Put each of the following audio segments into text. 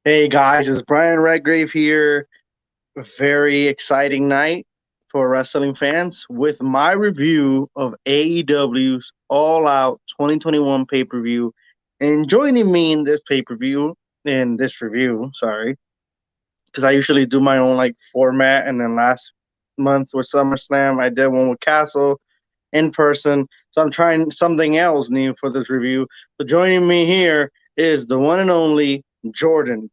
Hey guys, it's Brian Redgrave here. A very exciting night for wrestling fans with my review of AEW's All Out 2021 pay-per-view. And joining me in this review, sorry, because I usually do my own like format, and then last month with SummerSlam, I did one with Castle in person. So I'm trying something else new for this review. So joining me here is the one and only Jordan.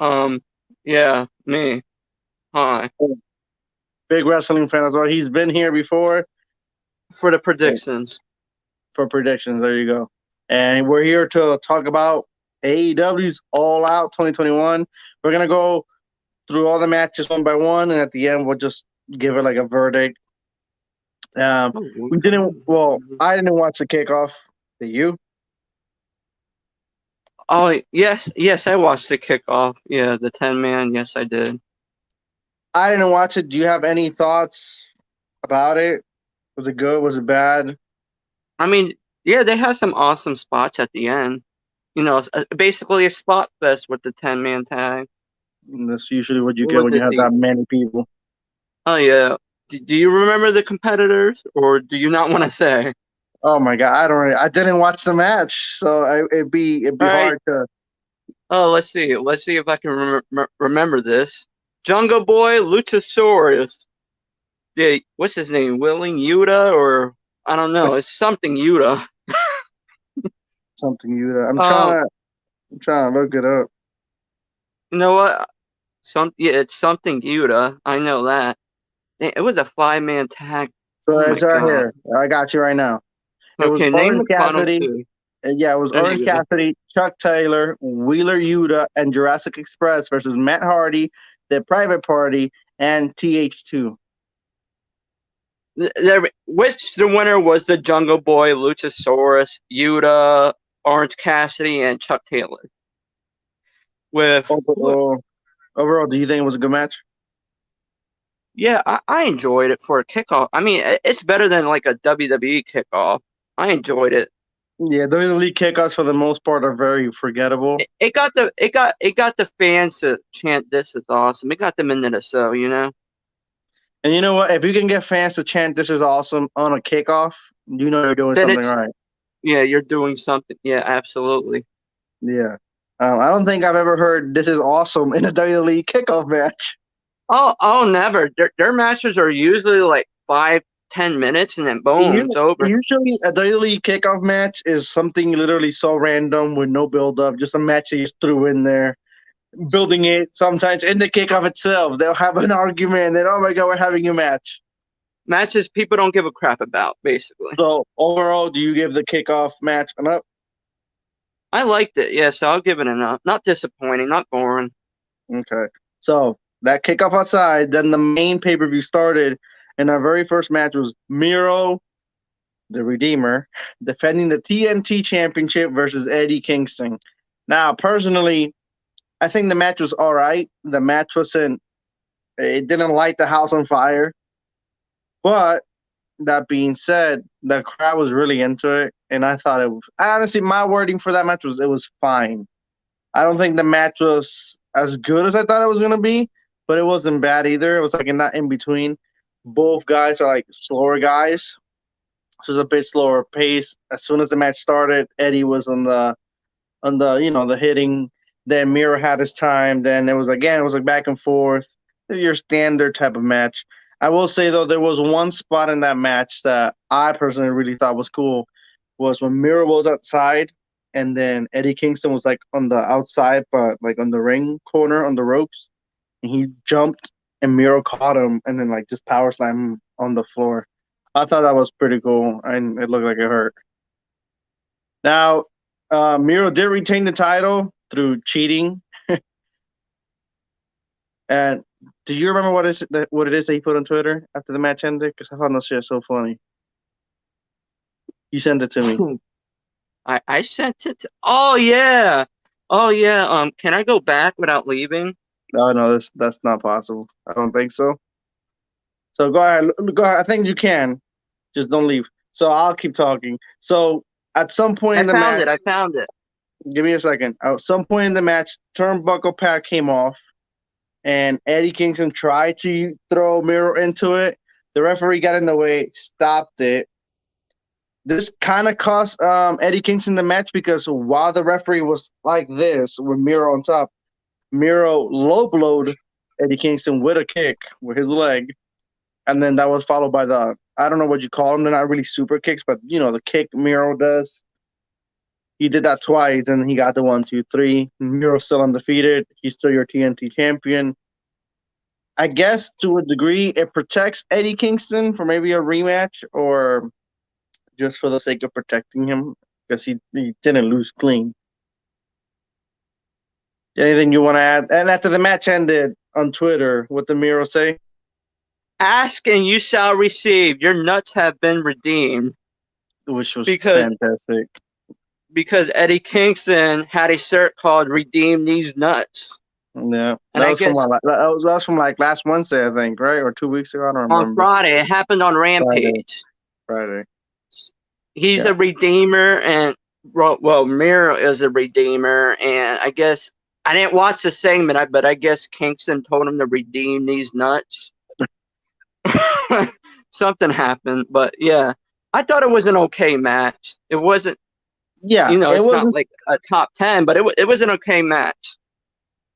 Um, yeah, me. Hi. Big wrestling fan as well. He's been here before For the predictions. for predictions. There you go. And we're here to talk about AEW's All Out 2021. We're gonna go through all the matches one by one, and at the end we'll just give it like a verdict. We didn't. Well, I didn't watch the kickoff. Did you? Oh, yes, I watched the kickoff. Yeah, the 10-man. Yes, I did. I didn't watch it. Do you have any thoughts about it? Was it good? Was it bad? I mean, yeah, they had some awesome spots at the end. Basically a spot fest with the 10-man tag. That's usually what you get With when you have the that many people. Oh yeah. Do you remember the competitors, or do you not want to say? Oh my god, I don't. I didn't watch the match, so it'd be All right. hard to. Oh, let's see. Let's see if I can remember this. Jungle Boy, Luchasaurus. What's his name? Willing Yuta, or I don't know. It's something Yuta. Something you. I'm Um, trying to. I'm trying to look it up. you know what? It's something Yuta. I know that. It was a 5-man tag. So Oh my it's right god. here. I got you right now. It was Okay, name Orange the final Cassidy. two. Yeah, it was There Orange you go. Cassidy, Chuck Taylor, Wheeler Yuta, and Jurassic Express versus Matt Hardy, the Private Party, and TH2. Which the winner was the Jungle Boy, Luchasaurus, Yuta, Orange Cassidy, and Chuck Taylor. With Overall, do you think it was a good match? Yeah, I enjoyed it for a kickoff. I mean, it's better than like a WWE kickoff. I enjoyed it. Yeah, the league kickoffs for the most part are very forgettable. It got the fans to chant, "This is awesome." It got them into the show, you know. And you know what? If you can get fans to chant "This is awesome" on a kickoff, you know you're doing Then something it's right. Yeah, you're doing something. Yeah, absolutely. Yeah. I don't think I've ever heard "This is awesome" in a WWE kickoff match. Oh, never. Their matches are usually like 5-10 minutes, and then boom, it's over. Usually, a WWE kickoff match is something literally so random with no build up, just a match they just threw in there, building it. Sometimes in the kickoff itself, they'll have an argument, and then oh my god, we're having a match. Matches people don't give a crap about, basically. So overall, do you give the kickoff match an up? I liked it. Yeah, so I'll give it an up. Not disappointing, not boring. Okay. So that kickoff outside, then the main pay per view started, and our very first match was Miro, the Redeemer, defending the TNT Championship versus Eddie Kingston. Now, personally, I think the match was all right. The match wasn't, it didn't light the house on fire. But that being said, the crowd was really into it. And I thought it was, honestly, my wording for that match was it was fine. I don't think the match was as good as I thought it was going to be, but it wasn't bad either. It was like in that in between. Both guys are like slower guys. So it's a bit slower pace. As soon as the match started, Eddie was on the the hitting. Then Miro had his time. Then it was like back and forth. Your standard type of match. I will say though, there was one spot in that match that I personally really thought was cool. Was when Miro was outside, and then Eddie Kingston was like on the outside, but like on the ring corner on the ropes, and he jumped, and Miro caught him, and then like just power slammed him on the floor. I thought that was pretty cool, and it looked like it hurt. Now, Miro did retain the title through cheating. And do you remember what it is that he put on Twitter after the match ended? Because I found that shit so funny. You sent it to me. I sent it. Oh yeah. Oh yeah. Can I go back without leaving? Oh no, that's not possible. I don't think so. So go ahead. Go ahead. I think you can. Just don't leave. So I'll keep talking. So at some point I in the found match, it. I found it. Give me a second. At some point in the match, turnbuckle pad came off, and Eddie Kingston tried to throw Miro into it. The referee got in the way, stopped it. This kind of cost Eddie Kingston the match because while the referee was like this with Miro on top, Miro low blowed Eddie Kingston with a kick with his leg, and then that was followed by the, I don't know what you call them. They're not really super kicks, but the kick Miro does. He did that twice, and he got the 1, 2, 3. Miro's still undefeated. He's still your TNT champion. I guess to a degree, it protects Eddie Kingston for maybe a rematch, or just for the sake of protecting him, because he didn't lose clean. Anything you want to add? And after the match ended on Twitter, what did Miro say? Ask and you shall receive. Your nuts have been redeemed. Which was fantastic. Because Eddie Kingston had a shirt called "Redeem These Nuts." Yeah, that was from like last Wednesday, I think, right, or 2 weeks ago. I don't remember. On Friday, it happened on Rampage. Friday. He's a redeemer, and Miro is a redeemer, and I guess I didn't watch the segment, but I guess Kingston told him to redeem these nuts. Something happened, but yeah, I thought it was an okay match. It wasn't. Yeah, it's not like a top 10, but it was an okay match.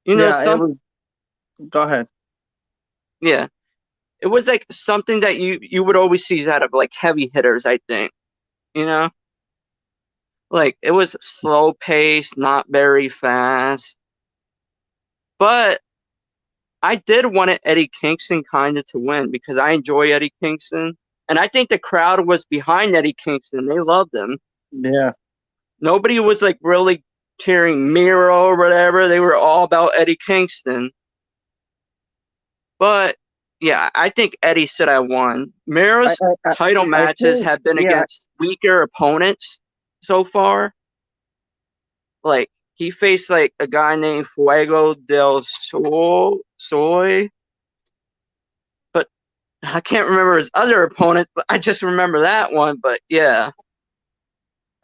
Go ahead. Yeah, it was like something that you would always see out of like heavy hitters, I think. Like it was slow paced, not very fast, but I did want Eddie Kingston kind of to win because I enjoy Eddie Kingston, and I think the crowd was behind Eddie Kingston. They loved him. Yeah. Nobody was like really cheering Miro or whatever. They were all about Eddie Kingston. But yeah, I think Eddie should have won. Miro's title matches have been against weaker opponents so far. Like he faced like a guy named Fuego del Soy. But I can't remember his other opponent, but I just remember that one. But yeah.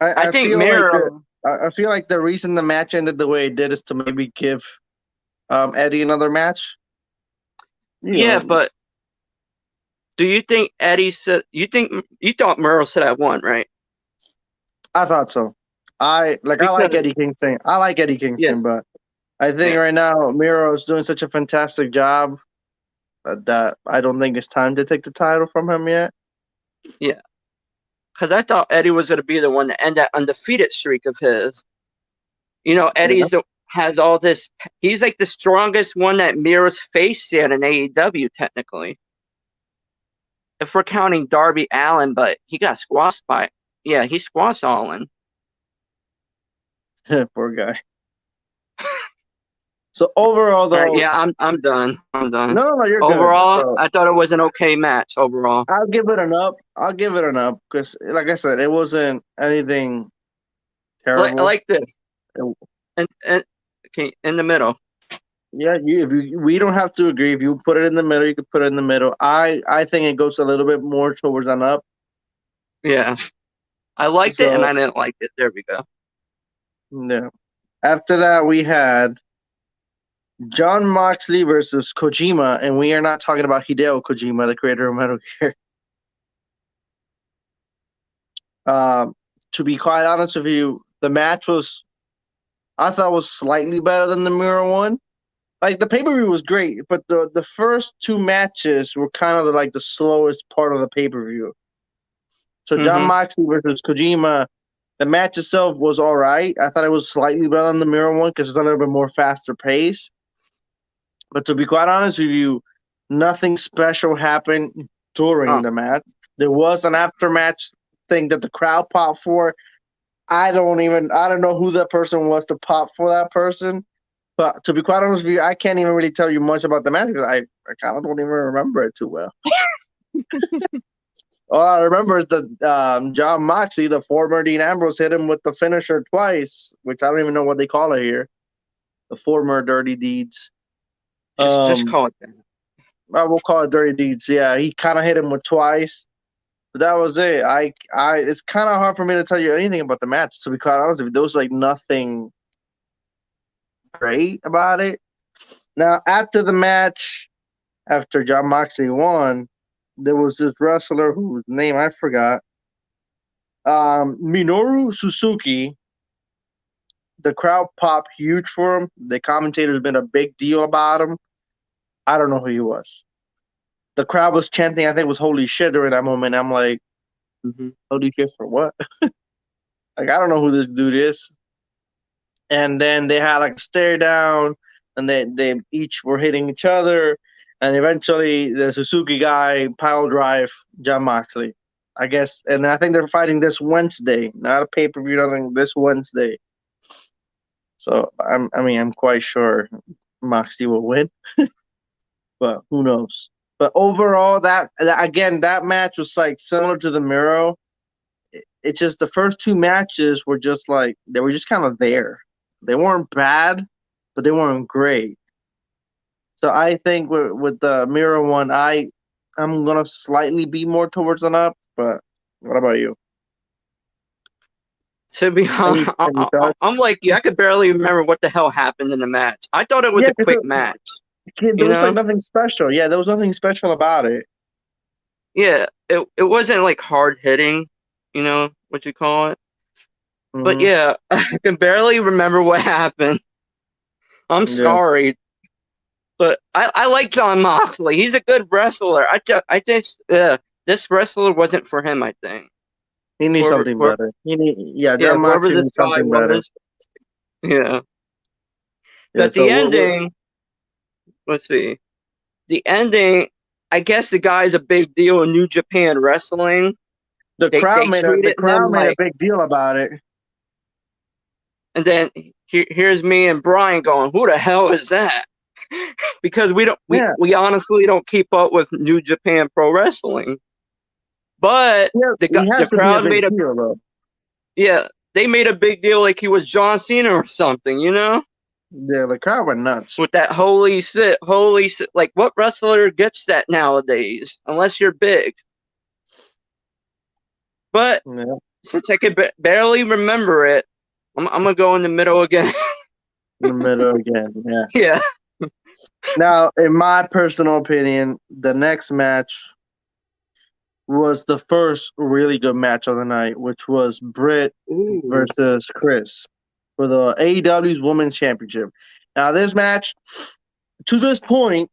I think Miro. I feel like the reason the match ended the way it did is to maybe give Eddie another match. But do you think Eddie said? You thought Miro said I won, right? I thought so. I like Eddie Kingston. I like Eddie Kingston, but I think right now Miro is doing such a fantastic job that I don't think it's time to take the title from him yet. Yeah. Because I thought Eddie was going to be the one to end that undefeated streak of his. Eddie has all this. He's like the strongest one that Miro's faced yet in AEW, technically. If we're counting Darby Allin, but he got squashed by. Yeah, he squashed Allin. Poor guy. So overall, though, I'm done. No, you're overall, good. So, I thought it was an okay match. Overall, I'll give it an up. Because, like I said, it wasn't anything terrible. Like this, and okay, in the middle. Yeah, we don't have to agree. If you put it in the middle, you could put it in the middle. I think it goes a little bit more towards an up. Yeah, I liked it and I didn't like it. There we go. Yeah. After that, we had Jon Moxley versus Kojima, and we are not talking about Hideo Kojima, the creator of Metal Gear. To be quite honest with you, the match I thought was slightly better than the Miro one. Like the pay-per-view was great, but the first two matches were kind of the slowest part of the pay-per-view. So Jon Moxley versus Kojima, the match itself was all right. I thought it was slightly better than the Miro one because it's a little bit more faster pace. But to be quite honest with you, nothing special happened during the match. There was an after-match thing that the crowd popped for. I don't know who that person was to pop for that person. But to be quite honest with you, I can't even really tell you much about the match because I kind of don't even remember it too well. All I remember is that Jon Moxley, the former Dean Ambrose, hit him with the finisher twice, which I don't even know what they call it here. The former Dirty Deeds. Just call it that. We'll call it Dirty Deeds. Yeah, he kind of hit him with twice. But that was it. It's kind of hard for me to tell you anything about the match. To be quite honest with you, there was like nothing great about it. Now, after the match, after John Moxley won, there was this wrestler whose name I forgot. Minoru Suzuki. The crowd popped huge for him. The commentators made a big deal about him. I don't know who he was. The crowd was chanting, I think it was holy shit during that moment. I'm like, holy shit for what? Like, I don't know who this dude is. And then they had like a stare down, and they each were hitting each other. And eventually, the Suzuki guy pile drive John Moxley, I guess. And I think they're fighting this Wednesday, not a pay per view, nothing. This Wednesday. So I'm quite sure Moxley will win, but who knows? But overall, that match was like similar to the Miro. It's just the first two matches were just like they were just kind of there. They weren't bad, but they weren't great. So I think with the Miro one, I'm gonna slightly be more towards an up. But what about you? To be honest, I'm like you. I could barely remember what the hell happened in the match. I thought it was a quick match. There was like nothing special. Yeah, there was nothing special about it. Yeah, it wasn't like hard hitting, you know what you call it. Mm-hmm. But yeah, I can barely remember what happened. I'm sorry, but I like John Moxley. He's a good wrestler. I think this wrestler wasn't for him. I think he needs something better. John Moxley needs something better. Yeah. But the ending. Let's see. The ending. I guess the guy's a big deal in New Japan wrestling. The crowd made a big deal about it. And then here's me and Brian going, "Who the hell is that?" Because we honestly don't keep up with New Japan Pro Wrestling. But the crowd made a deal, yeah, they made a big deal like he was John Cena or something, you know? Yeah, the crowd went nuts with that holy shit. Like, what wrestler gets that nowadays? Unless you're big. But since I could barely remember it, I'm gonna go in the middle again. In the middle again, yeah. Yeah. Now, in my personal opinion, the next match was the first really good match of the night, which was Brit versus Chris for the AEW's Women's Championship. Now, this match, to this point,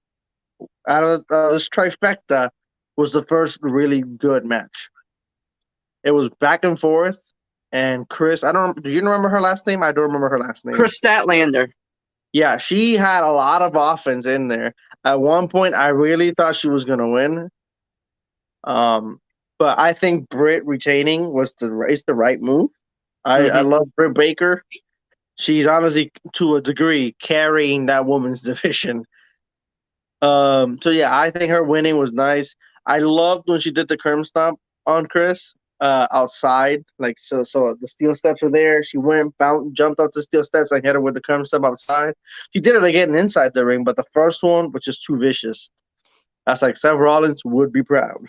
out of this trifecta, was the first really good match. It was back and forth, and Chris, do you remember her last name? I don't remember her last name. Chris Statlander. Yeah, she had a lot of offense in there. At one point, I really thought she was going to win. But I think Britt retaining is the right move. I love Britt Baker. She's honestly, to a degree, carrying that woman's division. So yeah, I think her winning was nice. I loved when she did the curb stomp on Chris outside. Like so the steel steps were there. She went, jumped up the steel steps and hit her with the curb stomp outside. She did it again inside the ring, but the first one was just too vicious. That's like Seth Rollins would be proud.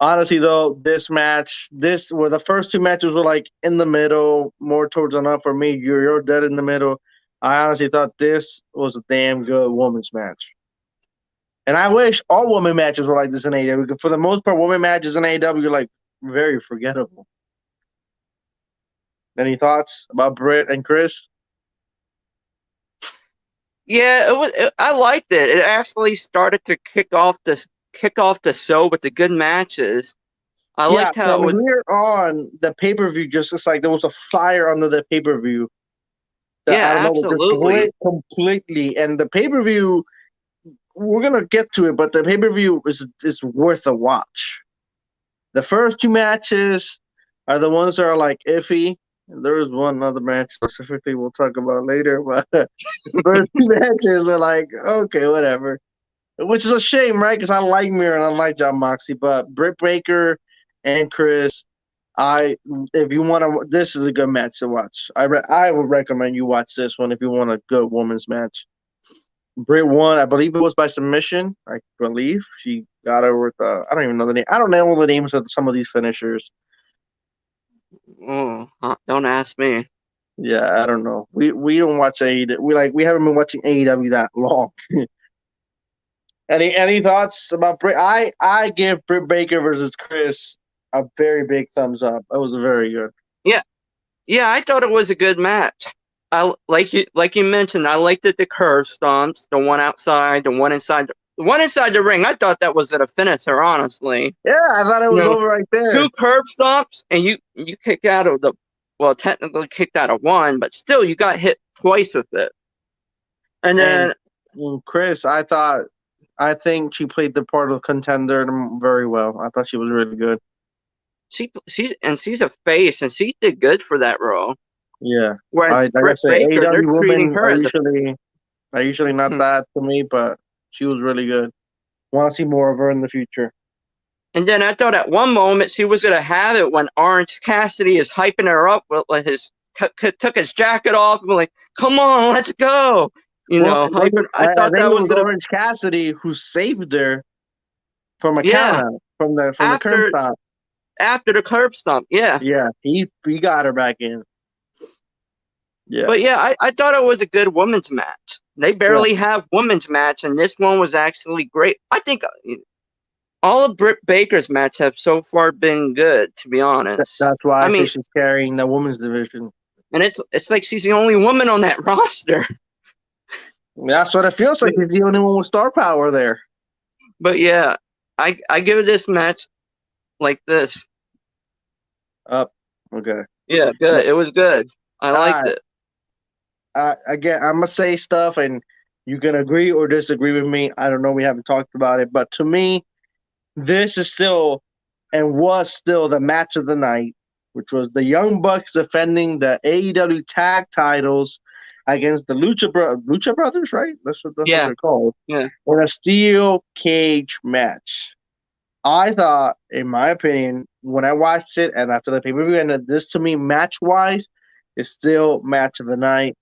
Honestly, though, the first two matches were like in the middle, more towards an up for me. You're dead in the middle. I honestly thought this was a damn good women's match. And I wish all women matches were like this in AEW. For the most part, women matches in AEW are like very forgettable. Any thoughts about Britt and Chris? Yeah, I liked it. It actually started to kick off the show with the good matches. I liked how it was. Here on the pay-per-view, just like there was a fire under the pay-per-view. Yeah, absolutely. Completely. And the pay-per-view, we're gonna get to it, but the pay-per-view is worth a watch. The first two matches are the ones that are like iffy. There is one other match specifically we'll talk about later, but the first two matches are like, okay, whatever. Which is a shame, right? Because I like Miro and I like John Moxley, but Britt Baker and Chris, if you want to, this is a good match to watch. I would recommend you watch this one if you want a good women's match. Britt won. I believe it was by submission. I believe she got her with. I don't even know the name. I don't know all the names of some of these finishers. Oh, don't ask me. Yeah, I don't know. We don't watch AEW. We haven't been watching AEW that long. Any thoughts about Britt? I give Britt Baker versus Chris a very big thumbs up. That was very good. Yeah, yeah, I thought it was a good match. I like you mentioned. I liked the curve stomps, the one outside, the one inside the ring. I thought that was a finisher, honestly. Yeah, I thought it You was know, over right there. two curve stomps, and you kick out of the well, technically kicked out of one, but still you got hit twice with it. And then And Chris, I think she played the part of contender very well. I thought she was really good. she's a face, and she did good for that role. Yeah, Whereas like I Britt said, Baker, they're AEW treating women her as a are usually not that to me, but she was really good. Want to see more of her in the future. And then I thought at one moment she was going to have it when Orange Cassidy is hyping her up with like took his jacket off and like, come on, let's go. Well, I I thought think that it was was going to, Orange Cassidy who saved her from a count yeah, out from the curb after stop. after the curb stomp. Yeah. Yeah, he got her back in. Yeah, But yeah, I thought it was a good women's match. They yeah. barely have women's match, and this one was actually great. I think all of Britt Baker's match have so far been good, to be honest. That's why I I say mean, she's carrying the women's division. and it's like she's the only woman on that roster. That's what it feels like. He's the only one with star power there. But yeah, I give this match like this. Up. Okay. Yeah, good. It was good. I liked it. Again, I'm gonna say stuff, and you can agree or disagree with me. I don't know. We haven't talked about it, but to me, this is still and was still the match of the night, which was the Young Bucks defending the AEW tag titles against the Lucha Brothers, right? That's what Yeah, they're called, yeah. in a steel cage match. I thought, in my opinion, when I watched it and after the pay per view, and this to me, match wise, is still match of the night.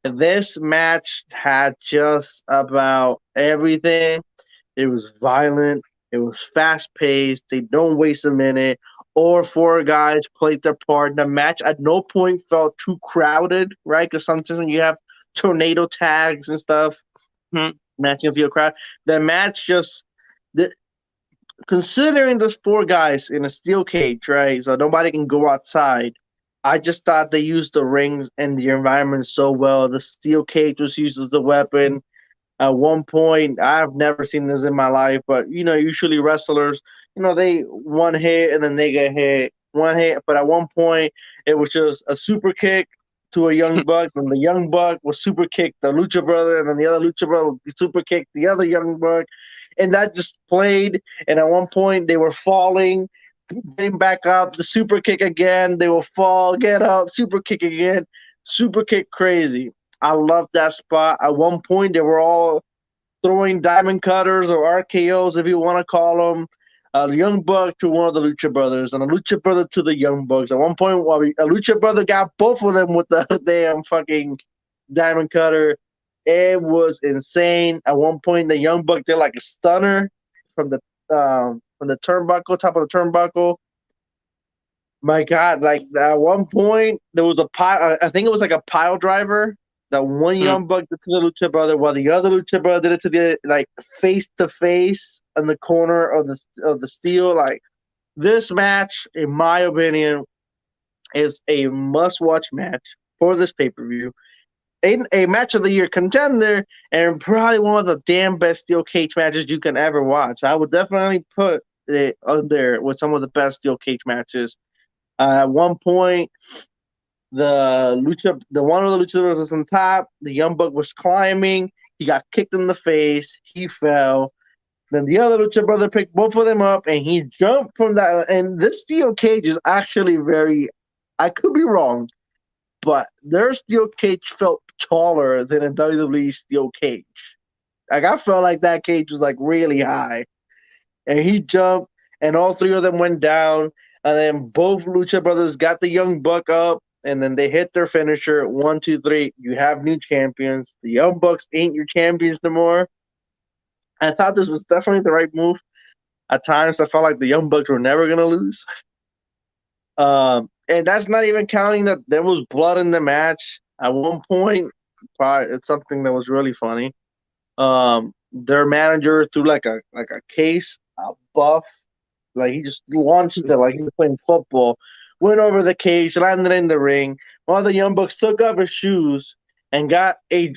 This match had just about everything. It was violent. It was fast paced. They don't waste a minute. All four guys played their part. The match at no point felt too crowded, right? Because sometimes when you have tornado tags and stuff, matching up your crowd, the match just the, considering those four guys in a steel cage, right? So nobody can go outside. I just thought they used the rings and the environment so well. The steel cage was used as a weapon. At one point, I've never seen this in my life, but usually wrestlers, they one hit and then they get hit, one hit. But at one point, it was just a super kick to a young buck, and the young buck was super kicked the lucha brother, and then the other lucha brother would super kick the other young buck, and that just played. And at one point, they were falling, getting back up, the super kick again. They will fall, get up, super kick again, super kick crazy. I love that spot. At one point, they were all throwing diamond cutters or RKOs, if you want to call them. The Young Buck to one of the Lucha Brothers, and a Lucha Brother to the Young Bucks. At one point, a Lucha Brother got both of them with the damn fucking diamond cutter. It was insane. At one point, the Young Buck did like a stunner from the turnbuckle, top of the turnbuckle. My God, like at one point there was a pile. I think it was like a pile driver that one young buck did to the Lucha Brother, while the other Lucha Brother did it to the face to face in the corner of the steel. Like this match, in my opinion, is a must watch match for this pay per view. A match of the year contender, and probably one of the damn best steel cage matches you can ever watch. I would definitely put it up there with some of the best steel cage matches. At one point, one of the luchadors was on top. The young buck was climbing. He got kicked in the face. He fell. Then the other lucha brother picked both of them up, and he jumped from that. And this steel cage is actually very. I could be wrong, but their steel cage felt taller than a WWE steel cage. Like I felt like that cage was like really high, and he jumped, and all three of them went down. And then both Lucha Brothers got the young buck up. and then they hit their finisher. 1, 2, 3. You have new champions. The Young Bucks ain't your champions no more. I thought this was definitely the right move. At times, I felt like the Young Bucks were never gonna lose. And that's not even counting that there was blood in the match at one point. It's something that was really funny. Their manager threw like a case, a buff, like he just launched it like he was playing football. Went over the cage, landed in the ring. While the Young Bucks took off his shoes and got a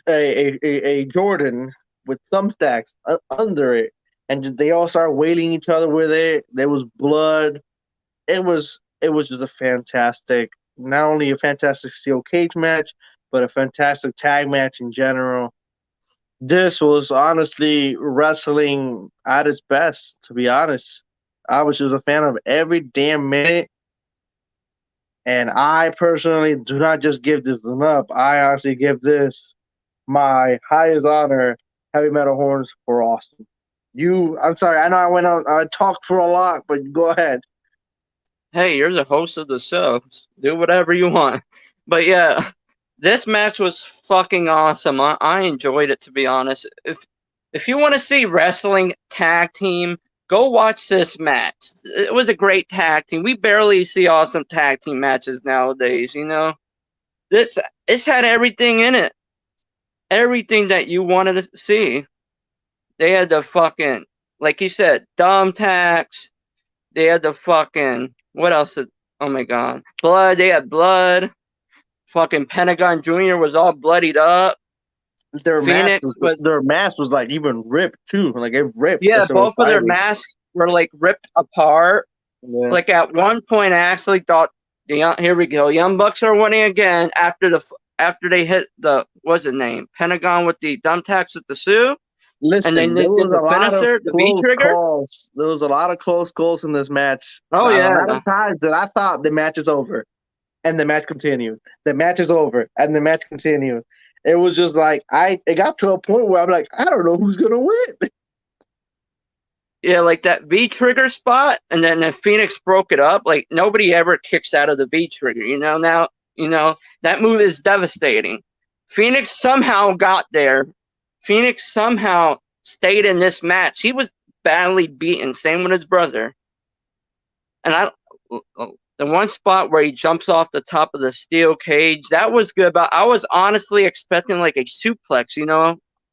Jordan with thumbtacks under it, and they all started wailing each other with it. There was blood. It was just a fantastic, not only a fantastic steel cage match, but a fantastic tag match in general. This was honestly wrestling at its best, to be honest. I was just a fan of every damn minute. And I personally do not just give this an up. I honestly give this my highest honor, Heavy Metal Horns for Austin. I'm sorry, I know I talked for a lot, but go ahead. Hey, you're the host of the show. Do whatever you want. But yeah, this match was fucking awesome. I enjoyed it, to be honest. If you want to see wrestling tag team, go watch this match. It was a great tag team. We barely see awesome tag team matches nowadays, you know? This had everything in it. Everything that you wanted to see. They had the fucking, like you said, dumb tax. They had the fucking, what else? Oh my god. Blood. They had blood. Fucking Pentagon Jr. was all bloodied up. Their mask was like even ripped too. Like it ripped. Yeah, both of their masks were like ripped apart. Yeah. Like at one point, I actually thought, here we go, Young Bucks are winning again after they hit the, what's his name, Pentagon with the thumbtacks with the Sioux. Listen, and then they did the finisher, the V trigger. There was a lot of close calls in this match. Oh yeah, a lot of times that I thought the match is over, and the match continued. The match is over, and the match continued. It was just like it got to a point where I'm like, I don't know who's gonna win. Yeah, like that V trigger spot, and then the Phoenix broke it up. Like nobody ever kicks out of the V trigger. You know, now that move is devastating. Phoenix somehow got there. Phoenix somehow stayed in this match. He was badly beaten. Same with his brother. And the one spot where he jumps off the top of the steel cage, that was good. But I was honestly expecting like a suplex,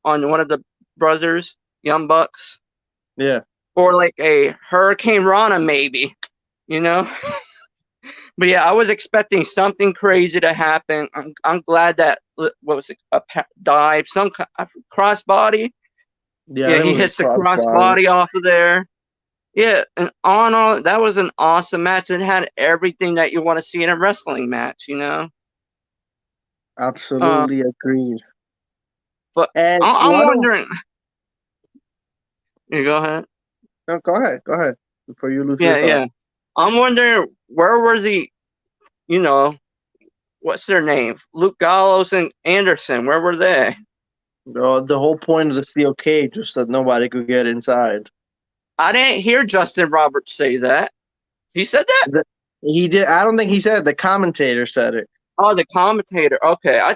on one of the brothers, Young Bucks. Yeah. Or like a Hurricane Rana, maybe, But yeah, I was expecting something crazy to happen. I'm glad that, what was it, a dive, some crossbody. Yeah, he hits the crossbody off of there. Yeah, and on, that was an awesome match. It had everything that you want to see in a wrestling match, Absolutely agreed. But I'm wondering. You go ahead. No, go ahead. Before you lose your thought. Yeah. I'm wondering, where was he, what's their name? Luke Gallows and Anderson, where were they? The whole point of the steel cage was that nobody could get inside. I didn't hear Justin Roberts say that. He said that? He did. I don't think he said it. The commentator said it. Oh, the commentator. Okay.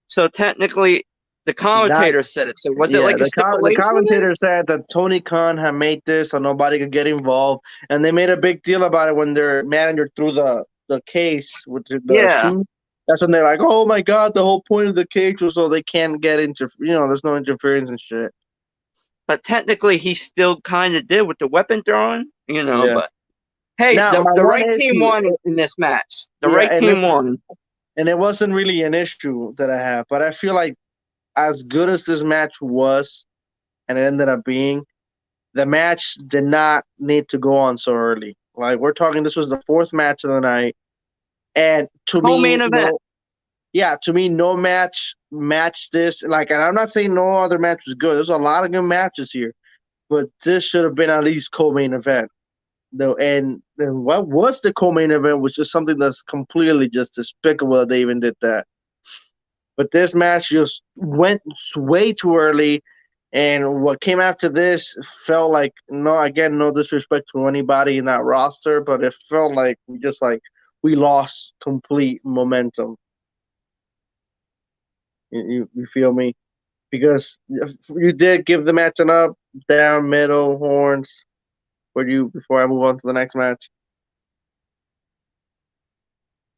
So technically, the commentator said it. So was it like a stipulation? The commentator said that Tony Khan had made this so nobody could get involved. And they made a big deal about it when their manager threw the case with the shoe. That's when they're like, oh my God, the whole point of the cage was so they can't get there's no interference and shit. But technically, he still kind of did with the weapon throwing, Yeah. But hey, the right team won in this match. The right team won. And it wasn't really an issue that I have, but I feel like as good as this match was, and it ended up being, the match did not need to go on so early. Like, we're talking, this was the fourth match of the night. And to me, main event. To me, no match matched this. Like, and I'm not saying no other match was good. There's a lot of good matches here, but this should have been at least co-main event. Though, and what was the co-main event was just something that's completely just despicable that they even did that. But this match just went way too early, and what came after this felt like, no disrespect to anybody in that roster, but it felt like we just like we lost complete momentum. You feel me? Because you did give the match an up, down, middle, horns. Before I move on to the next match?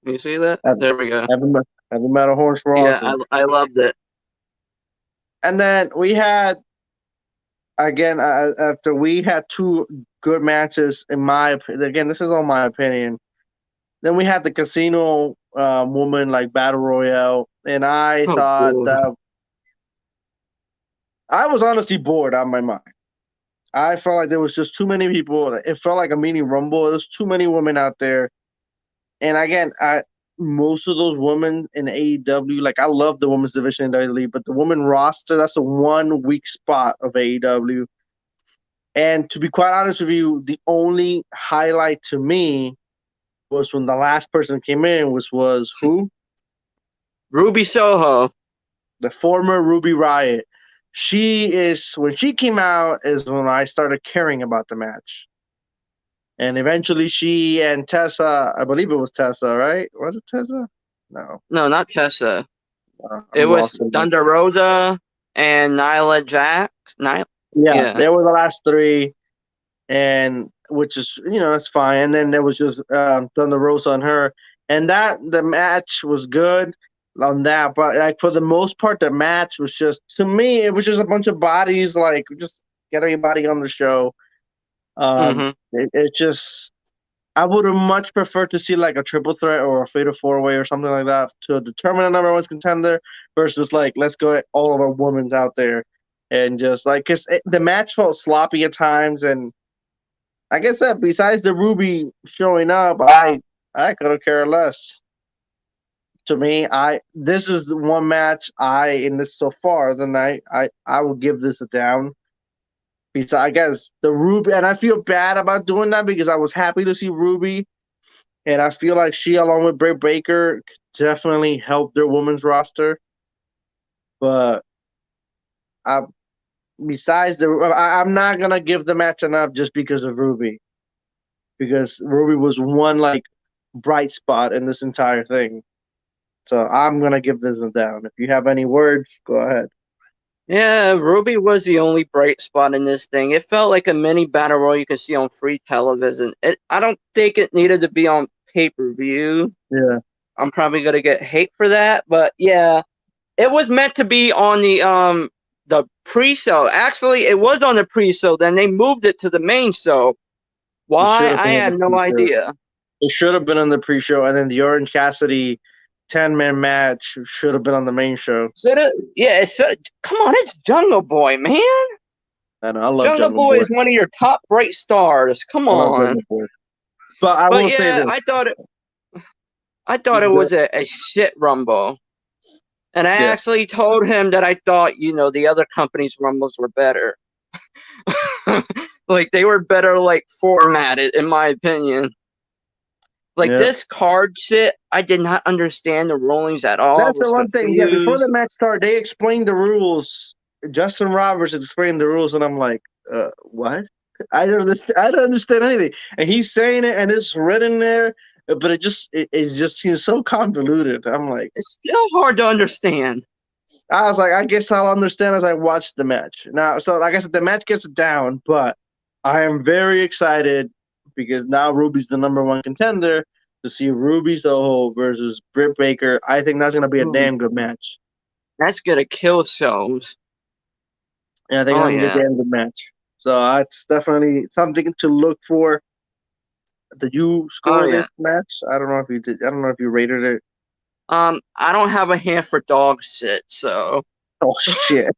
You see that? There we go. Heavy metal horns for awesome. awesome. I loved it. And then we had, again, after we had two good matches, again, this is all my opinion. Then we had the casino woman battle royale, and I thought that I was honestly bored out of my mind. I felt like there was just too many people. It felt like a mini rumble. There's too many women out there, and again, most of those women in AEW, I love the women's division in WWE, but the women roster, that's the one weak spot of AEW. And to be quite honest with you, the only highlight to me was when the last person came in, which was who? Ruby Soho. The former Ruby Riott. When she came out is when I started caring about the match. And eventually she and Tessa, I believe it was Tessa, right? Was it Tessa? No. No, not Tessa. It was Thunder Rosa and Nyla Jax. Yeah, they were the last three, and which is, it's fine. And then there was just Thunder Rosa and her. And the match was good on that. But for the most part, the match was just, to me, it was just a bunch of bodies, just get everybody on the show. It just, I would have much preferred to see a triple threat or a fatal four-way or something like that to determine a number one contender versus let's go at all of our women's out there and just because the match felt sloppy at times. And like I said, besides the Ruby showing up, I could have cared less. To me, this is one match in this so far the night I will give this a down. Besides, I guess the Ruby, and I feel bad about doing that because I was happy to see Ruby, and I feel like she, along with Britt Baker, definitely helped their women's roster. But besides I'm not gonna give the match an up just because of Ruby, because Ruby was one bright spot in this entire thing. So I'm gonna give this a down. If you have any words, go ahead. Yeah, Ruby was the only bright spot in this thing. It felt like a mini battle royal you could see on free television. I don't think it needed to be on pay-per-view. Yeah. I'm probably gonna get hate for that, but yeah, it was meant to be on the pre-show. Actually, it was on the pre-show. Then they moved it to the main show. Why? I had no idea. It should have been on the pre-show, and then the Orange Cassidy 10-man match should have been on the main show. Yeah, come on, it's Jungle Boy, man. I know, I love Jungle Boy. Is one of your top bright stars. Come on. But I will say this. I thought it was a shit Rumble. And I actually told him that I thought, the other company's Rumbles were better. They were better, formatted, in my opinion. This card shit, I did not understand the rulings at all. That's the one thing. Yeah, before the match started, they explained the rules. Justin Roberts explained the rules, and I'm like, what? I don't understand anything. And he's saying it, and it's written there, but it just seems so convoluted. I'm like, it's still hard to understand. I was like, I guess I'll understand as I watch the match. Now, so like I said, the match gets down, but I am very excited because now Ruby's the number one contender to see Ruby Soho versus Britt Baker. I think that's going to be a damn good match. That's going to kill shows. Yeah, I think that's going to be a damn good match. So that's definitely something to look for. Did you score this match? I don't know if you did. I don't know if you rated it. I don't have a hand for dog shit, so. Oh shit!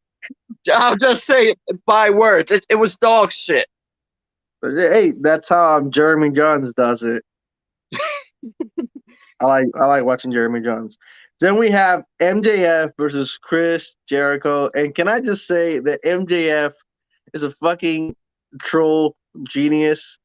I'll just say it by words. It was dog shit. But, hey, that's how Jeremy Johns does it. I like watching Jeremy Johns. Then we have MJF versus Chris Jericho, and can I just say that MJF is a fucking troll genius.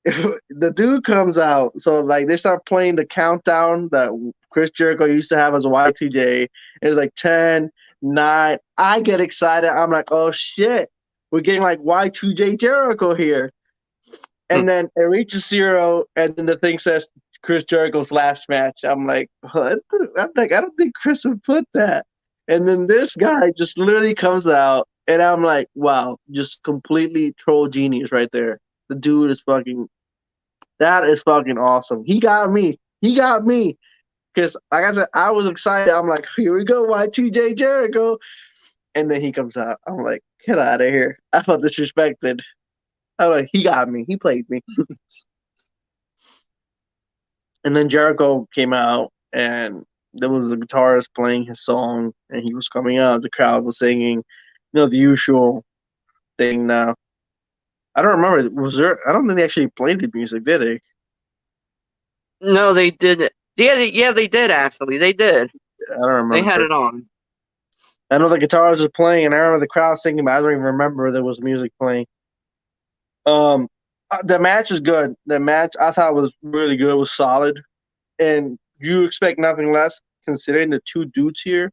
The dude comes out, so they start playing the countdown that Chris Jericho used to have as a Y2J. It's 10, 9. I get excited. I'm like, oh shit, we're getting Y2J Jericho here. And then it reaches 0, and then the thing says Chris Jericho's last match. I'm like, what? I'm like, I don't think Chris would put that. And then this guy just literally comes out, and I'm like, wow, just completely troll genius right there. The dude is fucking. That is fucking awesome. He got me. He got me. Because, like I said, I was excited. I'm like, here we go, Y2J Jericho. And then he comes out. I'm like, get out of here. I felt disrespected. I'm like, he got me. He played me. And then Jericho came out, and there was a guitarist playing his song, and he was coming out. The crowd was singing, the usual thing now. I don't remember. I don't think they actually played the music, did they? No, they didn't. Yeah, they did, actually. They did. I don't remember. They had it on. I know the guitarist was playing, and I remember the crowd singing, but I don't even remember there was music playing. The match was good. The match I thought was really good. It was solid, and you expect nothing less considering the two dudes here,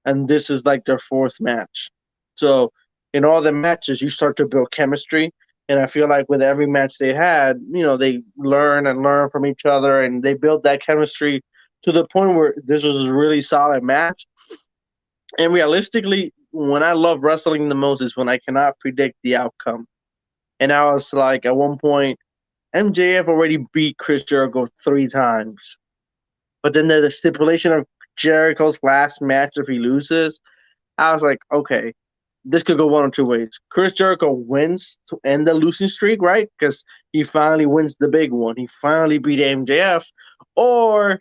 and this is like their fourth match. So in all the matches, you start to build chemistry, and I feel like with every match they had, they learn and learn from each other, and they built that chemistry to the point where this was a really solid match. And realistically, when I love wrestling the most is when I cannot predict the outcome. And I was like, at one point, MJF already beat Chris Jericho 3 times. But then there's the stipulation of Jericho's last match if he loses. I was like, okay, this could go one of two ways. Chris Jericho wins to end the losing streak, right? Because he finally wins the big one. He finally beat MJF. Or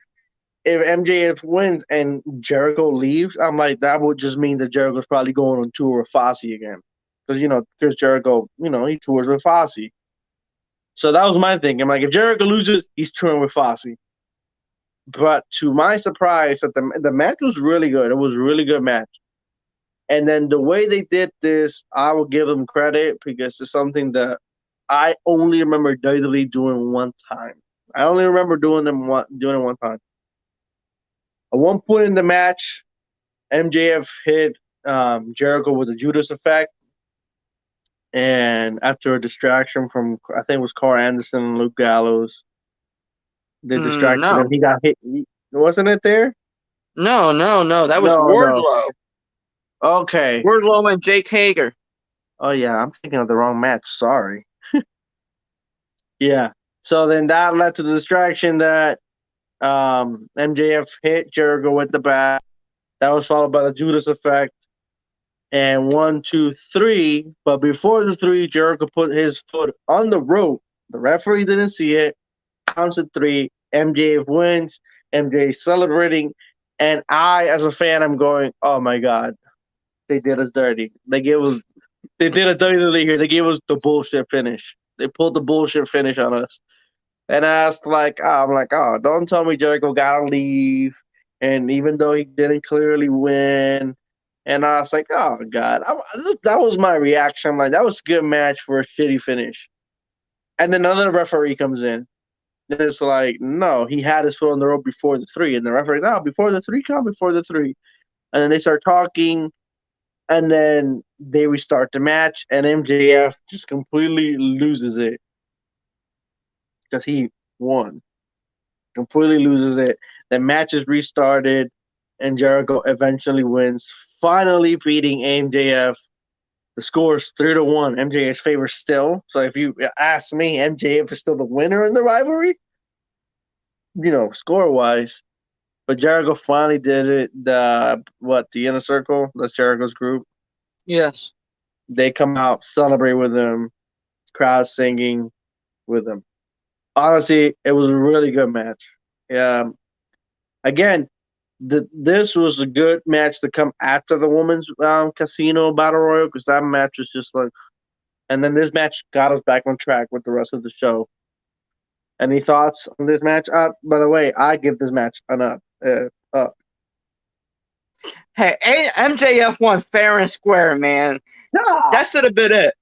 if MJF wins and Jericho leaves, I'm like, that would just mean that Jericho's probably going on tour with Fozzy again. Because, Chris Jericho, he tours with Fozzy. So that was my thing. I'm like, if Jericho loses, he's touring with Fozzy. But to my surprise, that the match was really good. It was a really good match. And then the way they did this, I will give them credit because it's something that I only remember WWE doing one time. I only remember doing it one time. At one point in the match, MJF hit Jericho with the Judas effect. And after a distraction from, I think it was Carl Anderson and Luke Gallows, they distracted him. He got hit. Wasn't it there? No. That was Wardlow. No. Okay. Wardlow and Jake Hager. Oh, yeah. I'm thinking of the wrong match. Sorry. Yeah. So then that led to the distraction that MJF hit Jericho with the bat. That was followed by the Judas effect. And 1, 2, 3. But before the 3, Jericho put his foot on the rope. The referee didn't see it. Counts to 3. MJF wins. MJ celebrating. And I, as a fan, I'm going, oh my God. They did us dirty. They did us dirty here. They gave us the bullshit finish. They pulled the bullshit finish on us. And I'm like, don't tell me Jericho gotta leave. And even though he didn't clearly win, and I was like, oh God, that was my reaction. I'm like, that was a good match for a shitty finish. And then another referee comes in. And it's like, no, he had his foot on the rope before the 3. And the referee, before the 3, before the 3. And then they start talking. And then they restart the match, and MJF just completely loses it because he won. Completely loses it. The match is restarted, and Jericho eventually wins, finally beating MJF. The score is 3-1. MJF's favor still. So if you ask me, MJF is still the winner in the rivalry, score-wise. But Jericho finally did it. The Inner Circle? That's Jericho's group. Yes. They come out, celebrate with him, crowd singing with him. Honestly, it was a really good match. Yeah. Again, this was a good match to come after the women's casino battle royal because that match was just like, and then this match got us back on track with the rest of the show. Any thoughts on this match? By the way, I give this match an up. Hey, MJF won fair and square, man. That should have been it.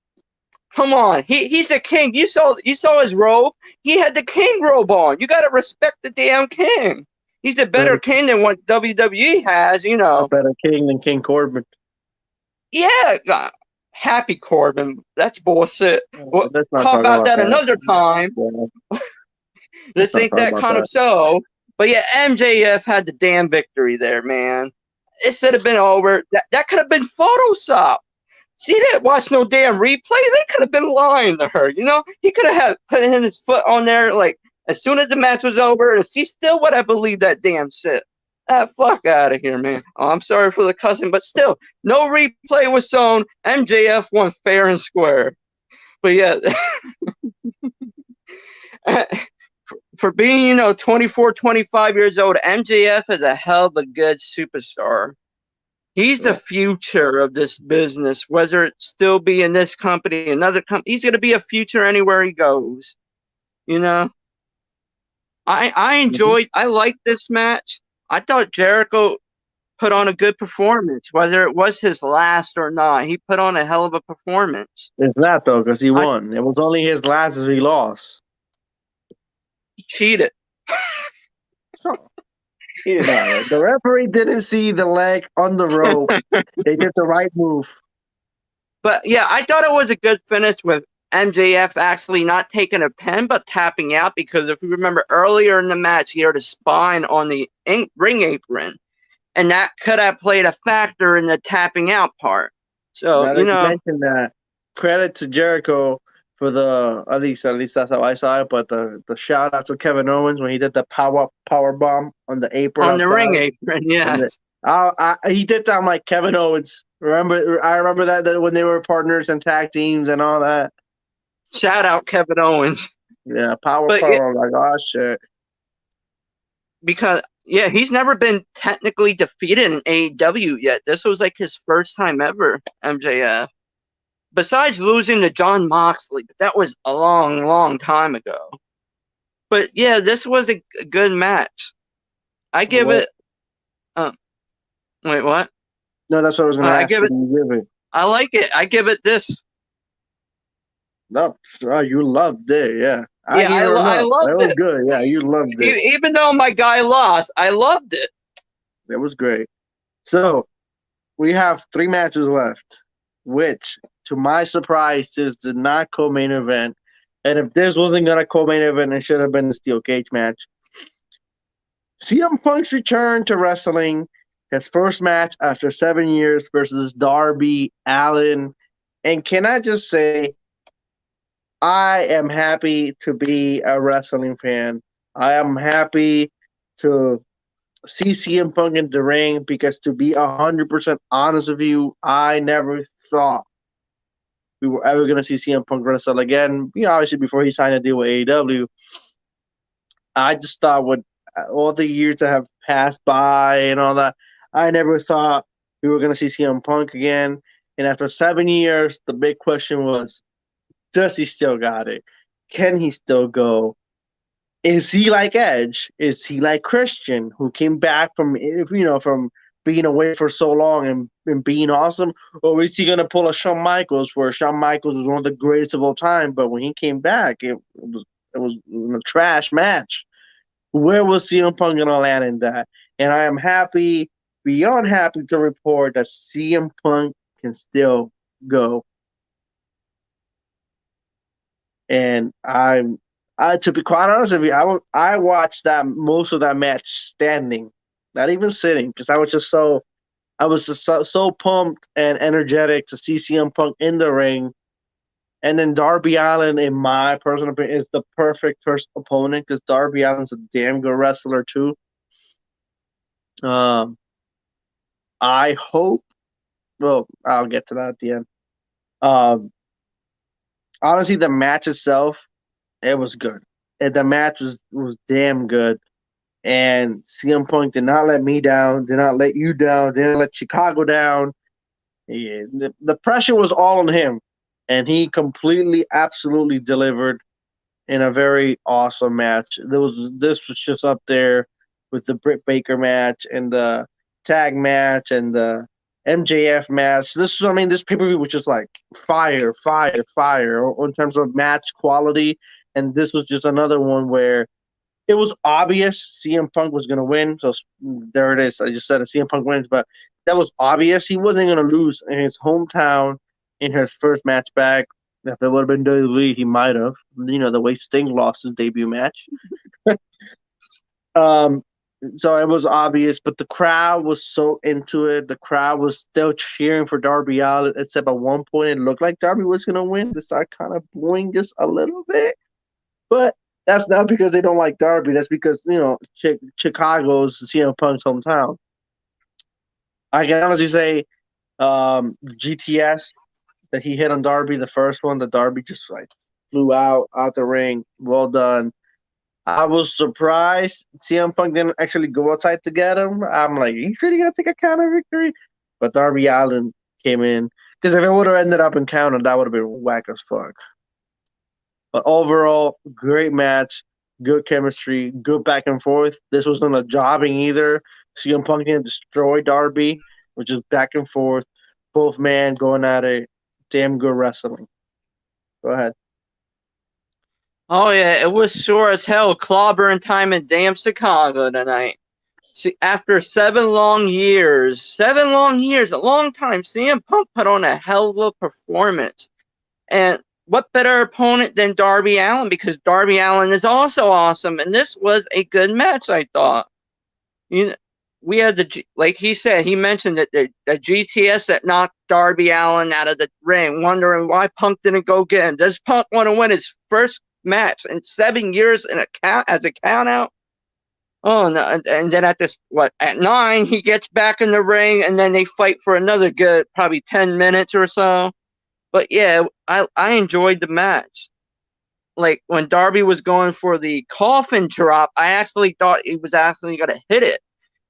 Come on, he's a king. You saw his robe. He had the king robe on. You got to respect the damn king. He's a better king than what WWE has, A better king than King Corbin. Yeah, Happy Corbin. That's bullshit. We'll talk about that another time. Yeah. This Let's ain't not talk that about kind of that. show. But yeah, MJF had the damn victory there, man. It should have been over. That could have been Photoshop. She didn't watch no damn replay. They could have been lying to her. You know, he could have put his foot on there like as soon as the match was over, and she still would have believed that damn shit. Fuck out of here, man. Oh, I'm sorry for the cussing, but still, no replay was shown. MJF won fair and square. But yeah, for being, 24, 25 years old, MJF is a hell of a good superstar. He's the future of this business, whether it still be in this company, another company. He's going to be a future anywhere he goes. You know, I liked this match. I thought Jericho put on a good performance, whether it was his last or not. He put on a hell of a performance. It's not though, because he won. It was only his last as he lost. He cheated. He did not. The referee didn't see the leg on the rope. They did the right move. But yeah, I thought it was a good finish with MJF actually not taking a pin but tapping out, because if you remember earlier in the match, he had a spine on the ring apron, and that could have played a factor in the tapping out part. So, now that you mentioned that, credit to Jericho for at least that's how I saw it, but the shout out to Kevin Owens when he did the power bomb on the apron. On the ring apron, yes. He did that. I'm like, Kevin Owens. I remember that when they were partners and tag teams and all that. Shout out Kevin Owens. Yeah, power. I'm like, oh shit. Because he's never been technically defeated in AEW yet. This was like his first time ever, MJF. Besides losing to John Moxley, but that was a long, long time ago. But yeah, this was a good match. I give it. Wait, what? No, that's what I was going to ask. I like it. I give it this. No, you loved it, yeah. I loved it. It was good, yeah. You loved it. Even though my guy lost, I loved it. It was great. So we have 3 matches left, which, to my surprise, is the not co-main event. And if this wasn't gonna co-main event, it should have been the steel cage match. CM Punk's return to wrestling, his first match after 7 years versus Darby Allin. And can I just say, I am happy to be a wrestling fan. I am happy to see CM Punk in the ring, because to be 100% honest with you, I never thought we were ever going to see CM Punk wrestle again. Obviously, before he signed a deal with AEW, I just thought with all the years that have passed by and all that, I never thought we were going to see CM Punk again. And after 7 years, the big question was, does he still got it? Can he still go? Is he like Edge? Is he like Christian, who came back from being away for so long and being awesome? Or is he going to pull a Shawn Michaels, where Shawn Michaels was one of the greatest of all time, but when he came back, it was a trash match? Where was CM Punk going to land in that? And I am happy, beyond happy, to report that CM Punk can still go. And to be quite honest with you, I watched most of that match standing, not even sitting, because I was just so pumped and energetic to see CM Punk in the ring. And then Darby Allin, in my personal opinion, is the perfect first opponent, because Darby Allin's a damn good wrestler too. I hope. Well, I'll get to that at the end. Honestly, the match itself, it was good. And the match was damn good. And CM Punk did not let me down, did not let you down, didn't let Chicago down. Yeah, the pressure was all on him. And he completely, absolutely delivered in a very awesome match. This was just up there with the Britt Baker match and the tag match and the MJF match. This pay-per-view was just like fire in terms of match quality. And this was just another one where it was obvious CM Punk was going to win. So there it is. I just said CM Punk wins, but that was obvious. He wasn't going to lose in his hometown in his first match back. If it would have been WWE, he might have. The way Sting lost his debut match. Um, so it was obvious, but the crowd was so into it. The crowd was still cheering for Darby Allin, except at one point it looked like Darby was gonna win. They started kind of booing just a little bit, but that's not because they don't like Darby. That's because Chicago's CM Punk's hometown. I can honestly say, GTS that he hit on Darby, the first one, the Darby just like flew out the ring. Well done. I was surprised CM Punk didn't actually go outside to get him. I'm like, he's really gonna take a counter victory, but Darby Allin came in because if it would have ended up in counter, that would have been whack as fuck. But overall, great match, good chemistry, good back and forth. This wasn't a jobbing either. CM Punk didn't destroy Darby, which is back and forth, both men going at it. Damn good wrestling. Go ahead. Oh yeah, it was sure as hell clobbering time in damn Chicago tonight. See, after 7 long years, a long time, CM Punk put on a hell of a performance. And what better opponent than Darby Allin? Because Darby Allin is also awesome, and this was a good match, I thought. We had like he said, he mentioned that the GTS that knocked Darby Allin out of the ring, wondering why Punk didn't go get him. Does Punk want to win his first match in 7 years as a count out? Oh no! And then at 9 he gets back in the ring, and then they fight for another good probably 10 minutes or so. But yeah, I enjoyed the match. Like when Darby was going for the coffin drop, I actually thought he was actually gonna hit it.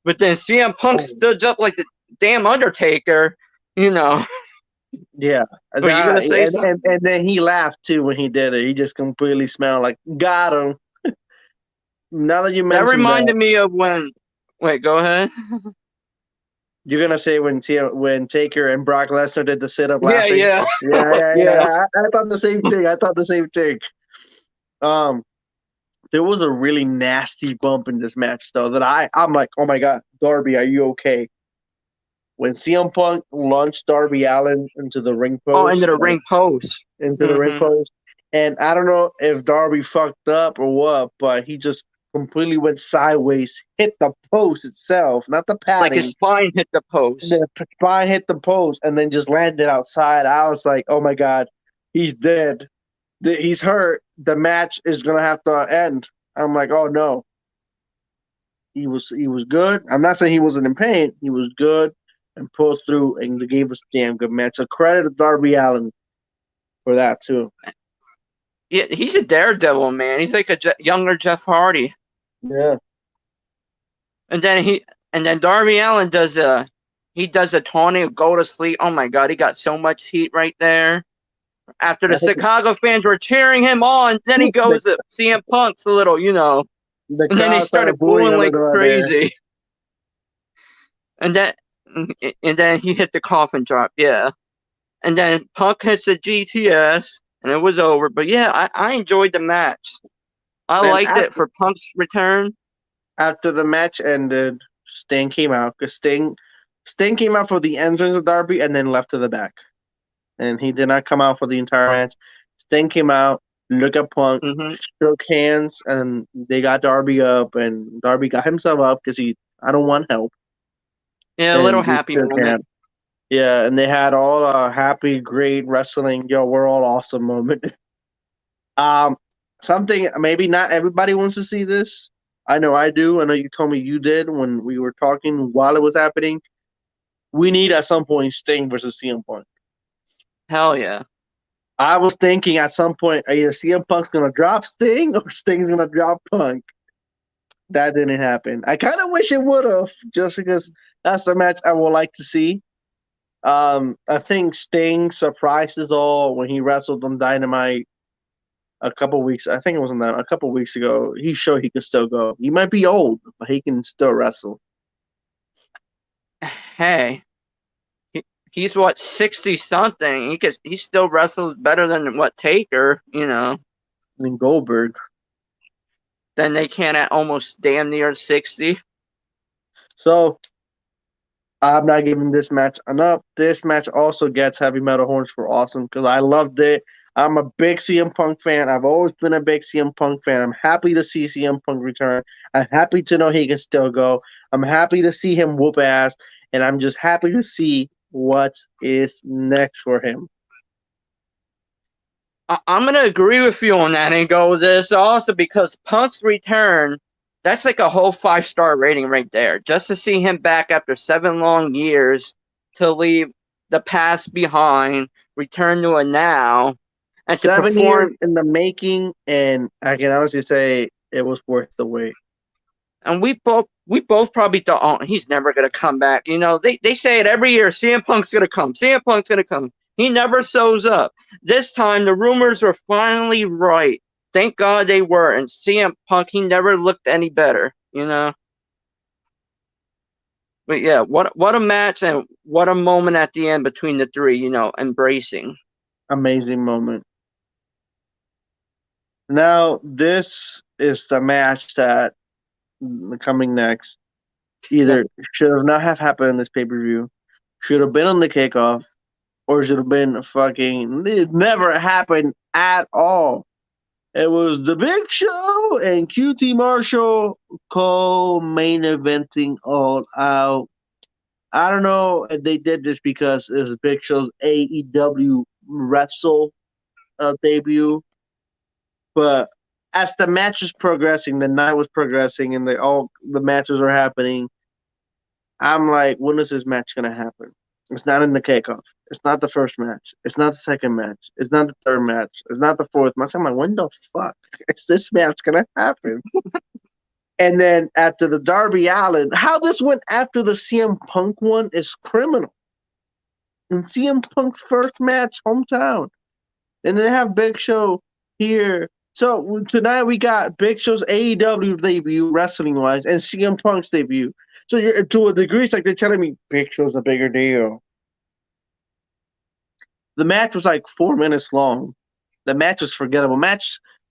But then CM Punk stood up like the damn Undertaker, Yeah. Were you gonna say something? And then he laughed too when he did it. He just completely smelled like, got him. Now that you That mentioned reminded me of when. Wait, go ahead. you're gonna say when Taker and Brock Lesnar did the sit up Yeah, laughing. yeah, Yeah. I thought the same thing. There was a really nasty bump in this match though that I'm like, oh my god, Darby, are you okay? When CM Punk launched Darby Allin into the ring post. Oh, into the ring post. Into the ring post. And I don't know if Darby fucked up or what, but he just completely went sideways, hit the post itself, not the padding. Like his spine hit the post. The spine hit the post and then just landed outside. I was like, oh my god, he's dead. He's hurt. The match is gonna have to end. I'm like, oh no. He was good. I'm not saying he wasn't in pain. He was good and pulled through and gave us a damn good match. So credit to Darby Allin for that too. Yeah, he's a daredevil, man. He's like a younger Jeff Hardy. Yeah. And then Darby Allin does a tornado go to sleep. Oh my god, he got so much heat right there. After the Chicago fans were cheering him on, then he goes to CM Punk's a little, and then they started booing like crazy. And then he hit the coffin drop, yeah. And then Punk hits the GTS, and it was over. But yeah, I enjoyed the match. I liked it for Punk's return. After the match ended, Sting came out because Sting came out for the entrance of Darby and then left to the back. And he did not come out for the entire match. Sting came out, looked at Punk, shook hands, and they got Darby up, and Darby got himself up because I don't want help. Yeah, a little happy moment. Yeah, and they had all a happy, great wrestling. Yo, we're all awesome moment. Something maybe not everybody wants to see this. I know I do. I know you told me you did when we were talking while it was happening. We need at some point Sting versus CM Punk. Hell yeah. I was thinking at some point either CM Punk's going to drop Sting or Sting's going to drop Punk. That didn't happen. I kind of wish it would have, just because that's the match I would like to see. I think Sting surprised us all when he wrestled on Dynamite a couple weeks. I think it was a couple weeks ago. He showed he can still go. He might be old, but he can still wrestle. Hey, he's what 60-something. He still wrestles better than what Taker, And Goldberg. Then they can at almost damn near 60. So I'm not giving this match enough. This match also gets Heavy Metal Horns for awesome because I loved it. I'm a big CM Punk fan. I've always been a big CM Punk fan. I'm happy to see CM Punk return. I'm happy to know he can still go. I'm happy to see him whoop ass, and I'm just happy to see what is next for him. I'm going to agree with you on that and go with this also because Punk's return, that's like a whole 5-star rating right there. Just to see him back after 7 long years to leave the past behind, return to a now, and to 7 years perform. in the making, and I can honestly say it was worth the wait. And we both probably thought, oh, he's never going to come back. You know, they say it every year, CM Punk's going to come. CM Punk's going to come. He never shows up. This time, the rumors were finally right. Thank God they were. And CM Punk, he never looked any better, you know? But yeah, what a match and what a moment at the end between the three, you know, embracing. Amazing moment. Now, this is the match that coming next either should have not have happened in this pay-per-view, should have been on the kickoff, or should have been fucking it never happened at all. It was the Big Show and QT Marshall co-main eventing All Out. I don't know if they did this because it was Big Show's AEW Wrestle debut, but as the match was progressing, the night was progressing, and the matches were happening. I'm like, when is this match gonna happen? It's not in the kickoff. It's not the first match. It's not the second match. It's not the third match. It's not the fourth match. I'm like, when the fuck is this match gonna happen? And then after the Darby Allin, how this went after the CM Punk one is criminal. In CM Punk's first match, hometown. And then they have Big Show here. So tonight we got Big Show's AEW debut, wrestling wise, and CM Punk's debut. So to a degree, it's like they're telling me Big Show's a bigger deal. The match was like 4 minutes long. The match was forgettable.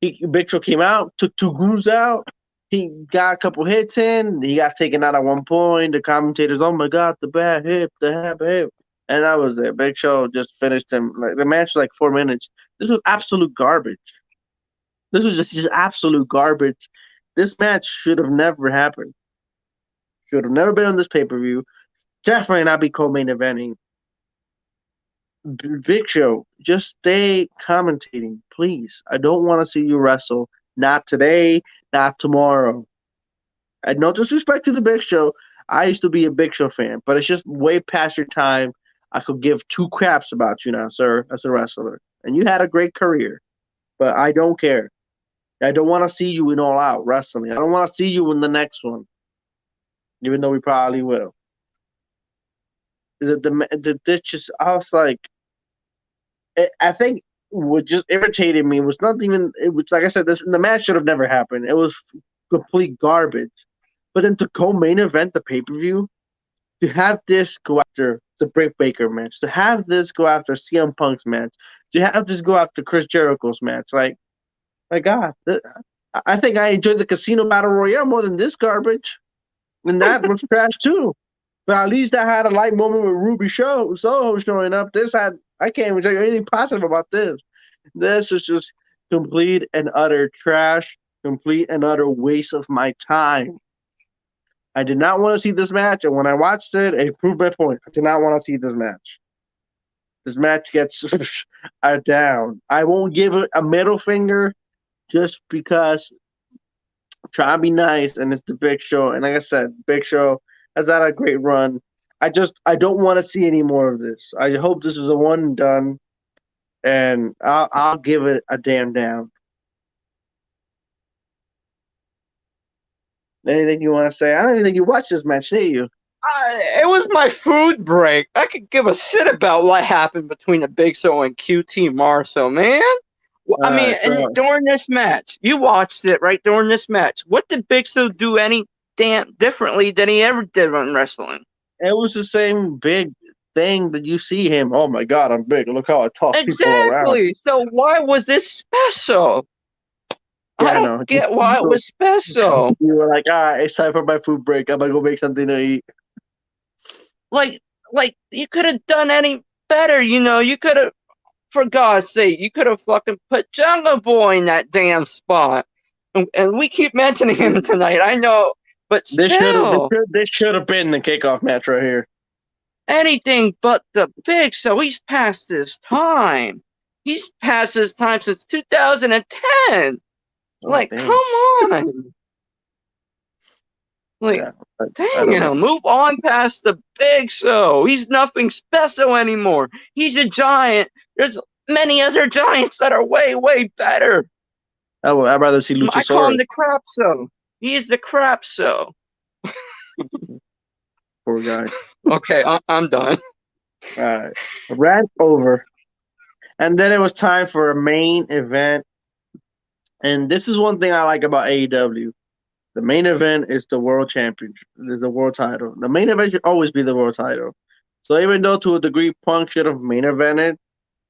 Big Show came out, took 2 goons out. He got a couple hits in. He got taken out at one point. The commentators, oh my God, the bad hip, the bad hip. And that was it. Big Show just finished him. Like the match was like 4 minutes. This was absolute garbage. This was just absolute garbage. This match should have never happened. Should have never been on this pay-per-view. Definitely not be co-main eventing. Big Show, just stay commentating, please. I don't want to see you wrestle. Not today, not tomorrow. And no disrespect to the Big Show. I used to be a Big Show fan, but it's just way past your time. I could give 2 craps about you now, sir, as a wrestler. And you had a great career, but I don't care. I don't want to see you in All Out wrestling. I don't want to see you in the next one, even though we probably will. This just, I was like, I think what just irritated me was not even, it was like I said, the match should have never happened. It was complete garbage. But then to co-main event the pay-per-view, to have this go after the Britt Baker match, to have this go after CM Punk's match, to have this go after Chris Jericho's match, like, my God, I think I enjoyed the Casino Battle Royale more than this garbage. And that was trash too. But at least I had a light moment with Ruby Soho showing up. I can't even tell you anything positive about this. This is just complete and utter trash, complete and utter waste of my time. I did not want to see this match, and when I watched it, it proved my point. I did not want to see this match. This match gets a down. I won't give it a middle finger just because I'm trying to be nice, and it's the Big Show. And like I said, Big Show has had a great run. I don't want to see any more of this. I hope this is a one and done, and I'll give it a damn down. Anything you want to say? I don't even think you watched this match, did you? It was my food break. I could give a shit about what happened between the Big Show and QT Marshall, man. I mean, and during this match, you watched it, right? During this match, what did Big Show do any damn differently than he ever did on wrestling? It was the same big thing that you see him. Oh my God, I'm big. Look how I toss people around. Exactly. So why was this special? Yeah, I don't get why it was special. You were like, all right, it's time for my food break. I'm gonna go make something to eat. Like you could have done any better, you know. You could have For God's sake, you could have fucking put Jungle Boy in that damn spot. And we keep mentioning him tonight, I know. But still, this should have been the kickoff match right here. anything but the Big Show. He's past his time. He's past his time since 2010. Like, damn. come on. Like, damn, move on past the Big Show. He's nothing special anymore. He's a giant. There's many other giants that are way, way better. I'd rather see Luchasaurus. I call him the crap show. He is the crap show. Poor guy. Okay, I'm done. All right. Rant over. And then it was time for a main event. And this is one thing I like about AEW. The main event is the world championship. There's a world title. The main event should always be the world title. So even though to a degree Punk should have main evented,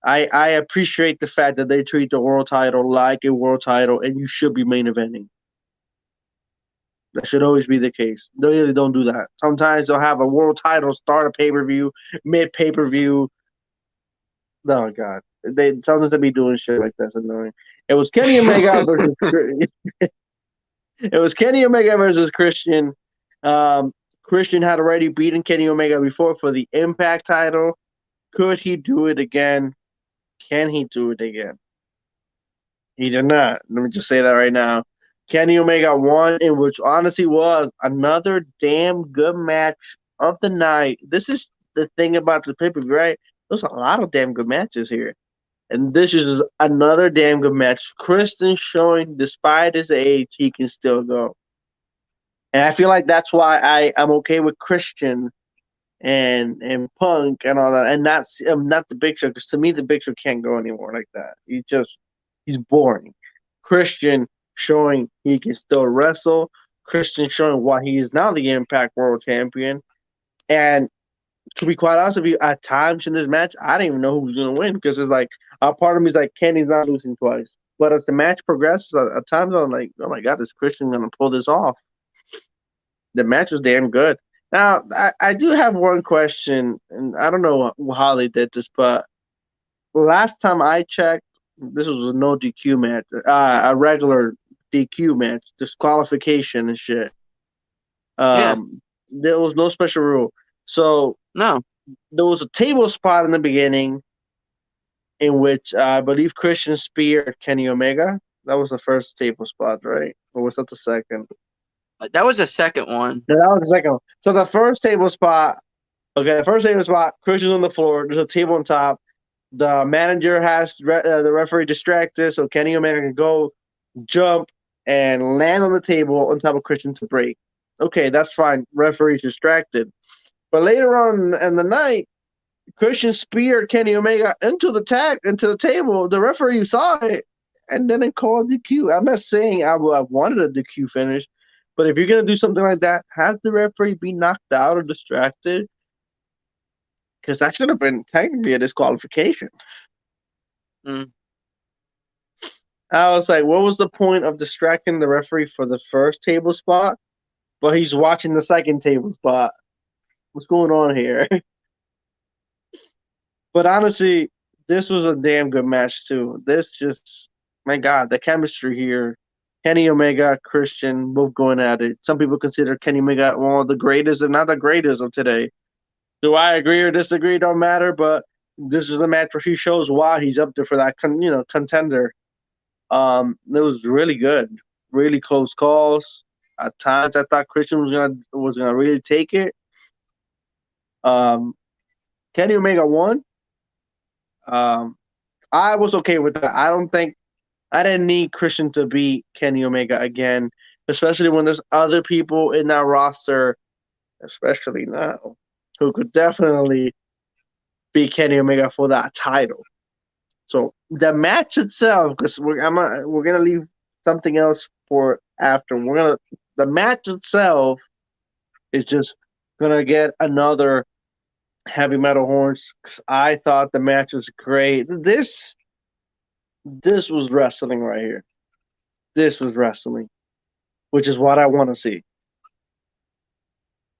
I appreciate the fact that they treat the world title like a world title, and you should be main eventing. That should always be the case. They really don't do that. Sometimes they'll have a world title start a pay-per-view, mid-pay-per-view. Oh, God. They sometimes they be doing shit like that's annoying. It was Kenny Omega versus It was Kenny Omega versus Christian. Christian had already beaten Kenny Omega before for the Impact title. Could he do it again? Can he do it again? He did not. Let me just say that right now. Kenny Omega won, in which honestly was another damn good match of the night. This is the thing about the pay-per-view, right? There's a lot of damn good matches here. And this is another damn good match. Christian showing, despite his age, he can still go. And I feel like that's why I'm okay with Christian and Punk and all that, and not the Big Show, because to me the Big Show can't go anymore like that. He's boring. Christian showing he can still wrestle. Christian showing why he is now the Impact World Champion. And to be quite honest with you, at times in this match, I didn't even know who was going to win, because it's like a part of me is like, Kenny's not losing twice. But as the match progresses, at times I'm like, oh my God, is Christian going to pull this off? The match was damn good. Now, I do have one question, and I don't know how they did this, but last time I checked, this was a no DQ match, a regular DQ match, disqualification and shit. There was no special rule. So No. There was a table spot in the beginning in which I believe Christian speared Kenny Omega. That was the first table spot, right? Or was that the second? That was the second one. Yeah, that was the second one. So the first table spot, Christian's on the floor. There's a table on top. The manager has the referee distracted, so Kenny Omega can go, jump, and land on the table on top of Christian to break. Okay, that's fine. Referee's distracted. But later on in the night, Christian speared Kenny Omega into the table. The referee saw it, and then it called DQ. I'm not saying I wanted a DQ finish, but if you're going to do something like that, have the referee be knocked out or distracted, because that should have been technically a disqualification. Mm. I was like, what was the point of distracting the referee for the first table spot, but he's watching the second table spot? What's going on here? But honestly, this was a damn good match too. My God, the chemistry here. Kenny Omega, Christian, both going at it. Some people consider Kenny Omega one of the greatest, if not the greatest, of today. Do I agree or disagree? Don't matter. But this is a match where he shows why he's up there for that, contender. It was really good, really close calls. At times, I thought Christian was gonna really take it. Kenny Omega won. I was okay with that. I didn't need Christian to beat Kenny Omega again, especially when there's other people in that roster, especially now, who could definitely beat Kenny Omega for that title. So the match itself, because we're gonna leave something else for after. The match itself is just gonna get another heavy metal horns. I thought the match was great. This was wrestling right here. This was wrestling, which is what I want to see.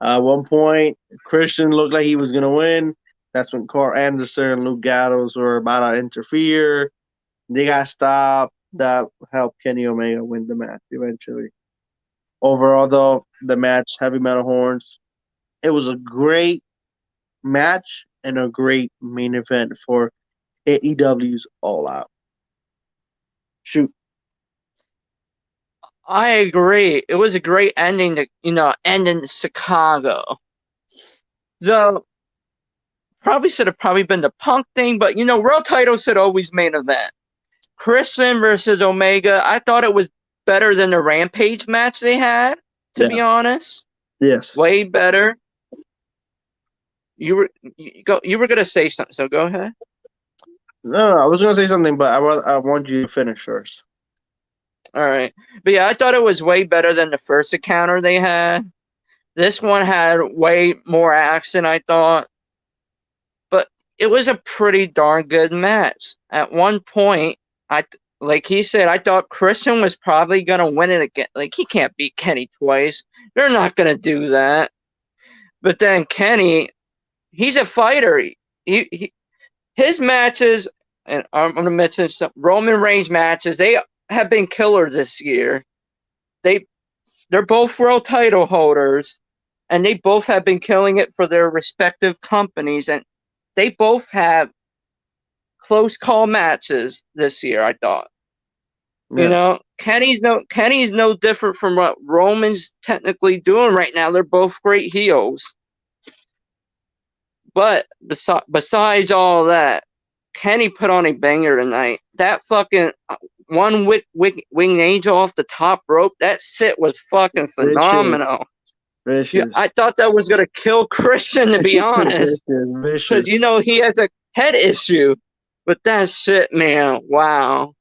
At one point, Christian looked like he was going to win. That's when Carl Anderson and Luke Gallows were about to interfere. They got stopped. That helped Kenny Omega win the match eventually. Overall, though, the match, Heavy Metal Horns, it was a great match and a great main event for AEW's All Out. Shoot. I agree. It was a great ending to, end in Chicago. So probably should have been the Punk thing, but world title should always main event. Christian versus Omega, I thought it was better than the Rampage match they had, to be honest. Yes. Way better. You were gonna say something, so go ahead. No, I was gonna say something, but I want you to finish first. All right. But yeah, I thought it was way better than the first encounter they had. This one had way more action, I thought. But it was a pretty darn good match. At one point, like he said, I thought Christian was probably going to win it again. Like, he can't beat Kenny twice. They're not going to do that. But then Kenny, he's a fighter. His matches, and I'm going to mention some Roman Reigns matches, they have been killer this year. They're both world title holders, and they both have been killing it for their respective companies, and they both have close call matches this year, I thought. Yes. Kenny's no different from what Roman's technically doing right now. They're both great heels. But besides all that, Kenny put on a banger tonight. That fucking one winged angel off the top rope, that shit was fucking phenomenal. Vicious. I thought that was going to kill Christian, to be honest. Because, he has a head issue. But that shit, man, wow.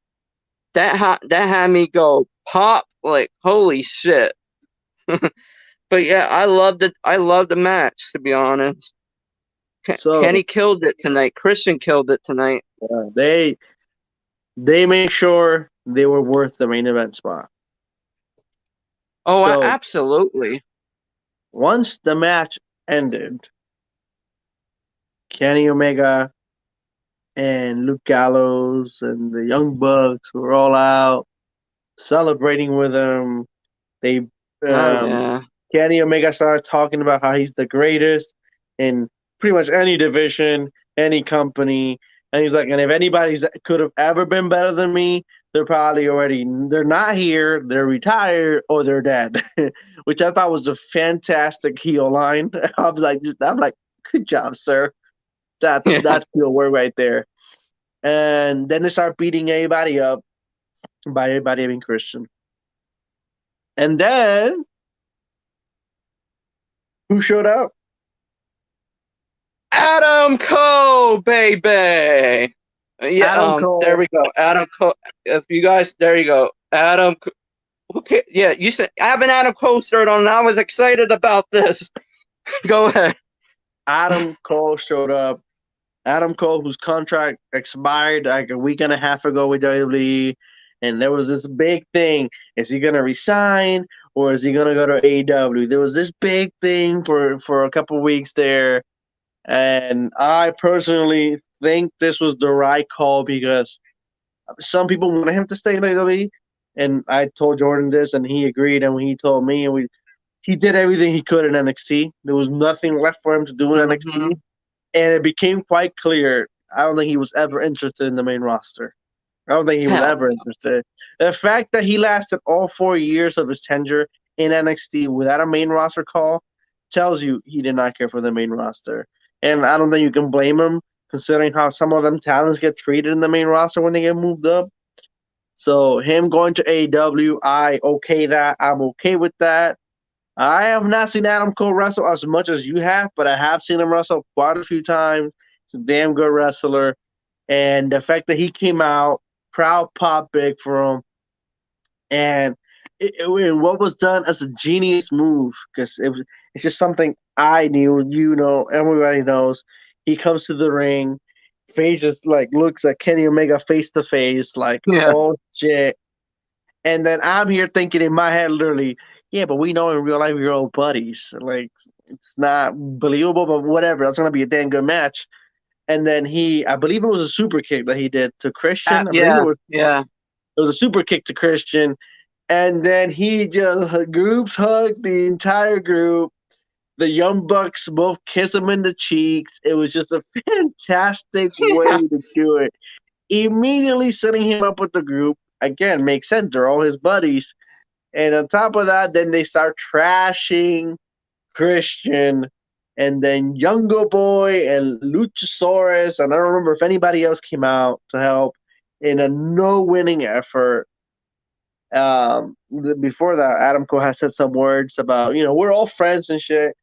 That had me go pop, like, holy shit. But yeah, I loved the match, to be honest. Kenny killed it tonight. Christian killed it tonight. They made sure they were worth the main event spot. Oh, absolutely. Once the match ended, Kenny Omega and Luke Gallows and the Young Bucks were all out celebrating with him. Kenny Omega started talking about how he's the greatest in pretty much any division, any company. And he's like, and if anybody's could have ever been better than me, they're not here, they're retired, or they're dead. Which I thought was a fantastic heel line. I'm like, good job, sir. That's heel work right there. And then they start beating everybody up, by everybody being Christian. And then who showed up? Adam Cole, baby. Yeah, Cole. There we go. Adam Cole. If you guys, there you go. Adam. Okay, yeah, you said I have an Adam Cole shirt on, and I was excited about this. Go ahead. Adam Cole showed up. Adam Cole, whose contract expired like a week and a half ago with WWE, and there was this big thing: is he gonna resign or is he gonna go to AEW? There was this big thing for a couple weeks there. And I personally think this was the right call because some people wanted him to stay in WWE, and I told Jordan this, and he agreed. And he told me, and he did everything he could in NXT. There was nothing left for him to do in NXT, and it became quite clear. I don't think he was ever interested in the main roster. I don't think he was ever interested. The fact that he lasted all 4 years of his tenure in NXT without a main roster call tells you he did not care for the main roster. And I don't think you can blame him, considering how some of them talents get treated in the main roster when they get moved up. So him going to AEW, I'm okay with that. I have not seen Adam Cole wrestle as much as you have, but I have seen him wrestle quite a few times. He's a damn good wrestler. And the fact that he came out, crowd pop big for him. And what was done as a genius move, because it's just something I knew, everybody knows. He comes to the ring, looks at Kenny Omega face to face, oh shit. And then I'm here thinking in my head, literally, yeah, but we know in real life we're old buddies. Like, it's not believable, but whatever. That's gonna be a damn good match. And then I believe it was a super kick that he did to Christian. I believe Yeah, yeah. it was a super kick to Christian, and then he just groups hugged the entire group. The Young Bucks both kiss him in the cheeks. It was just a fantastic way to do it. Immediately setting him up with the group. Again, makes sense. They're all his buddies. And on top of that, then they start trashing Christian, and then Jungle Boy and Luchasaurus. And I don't remember if anybody else came out to help in a no-winning effort. Before that, Adam Cole had said some words about, we're all friends and shit.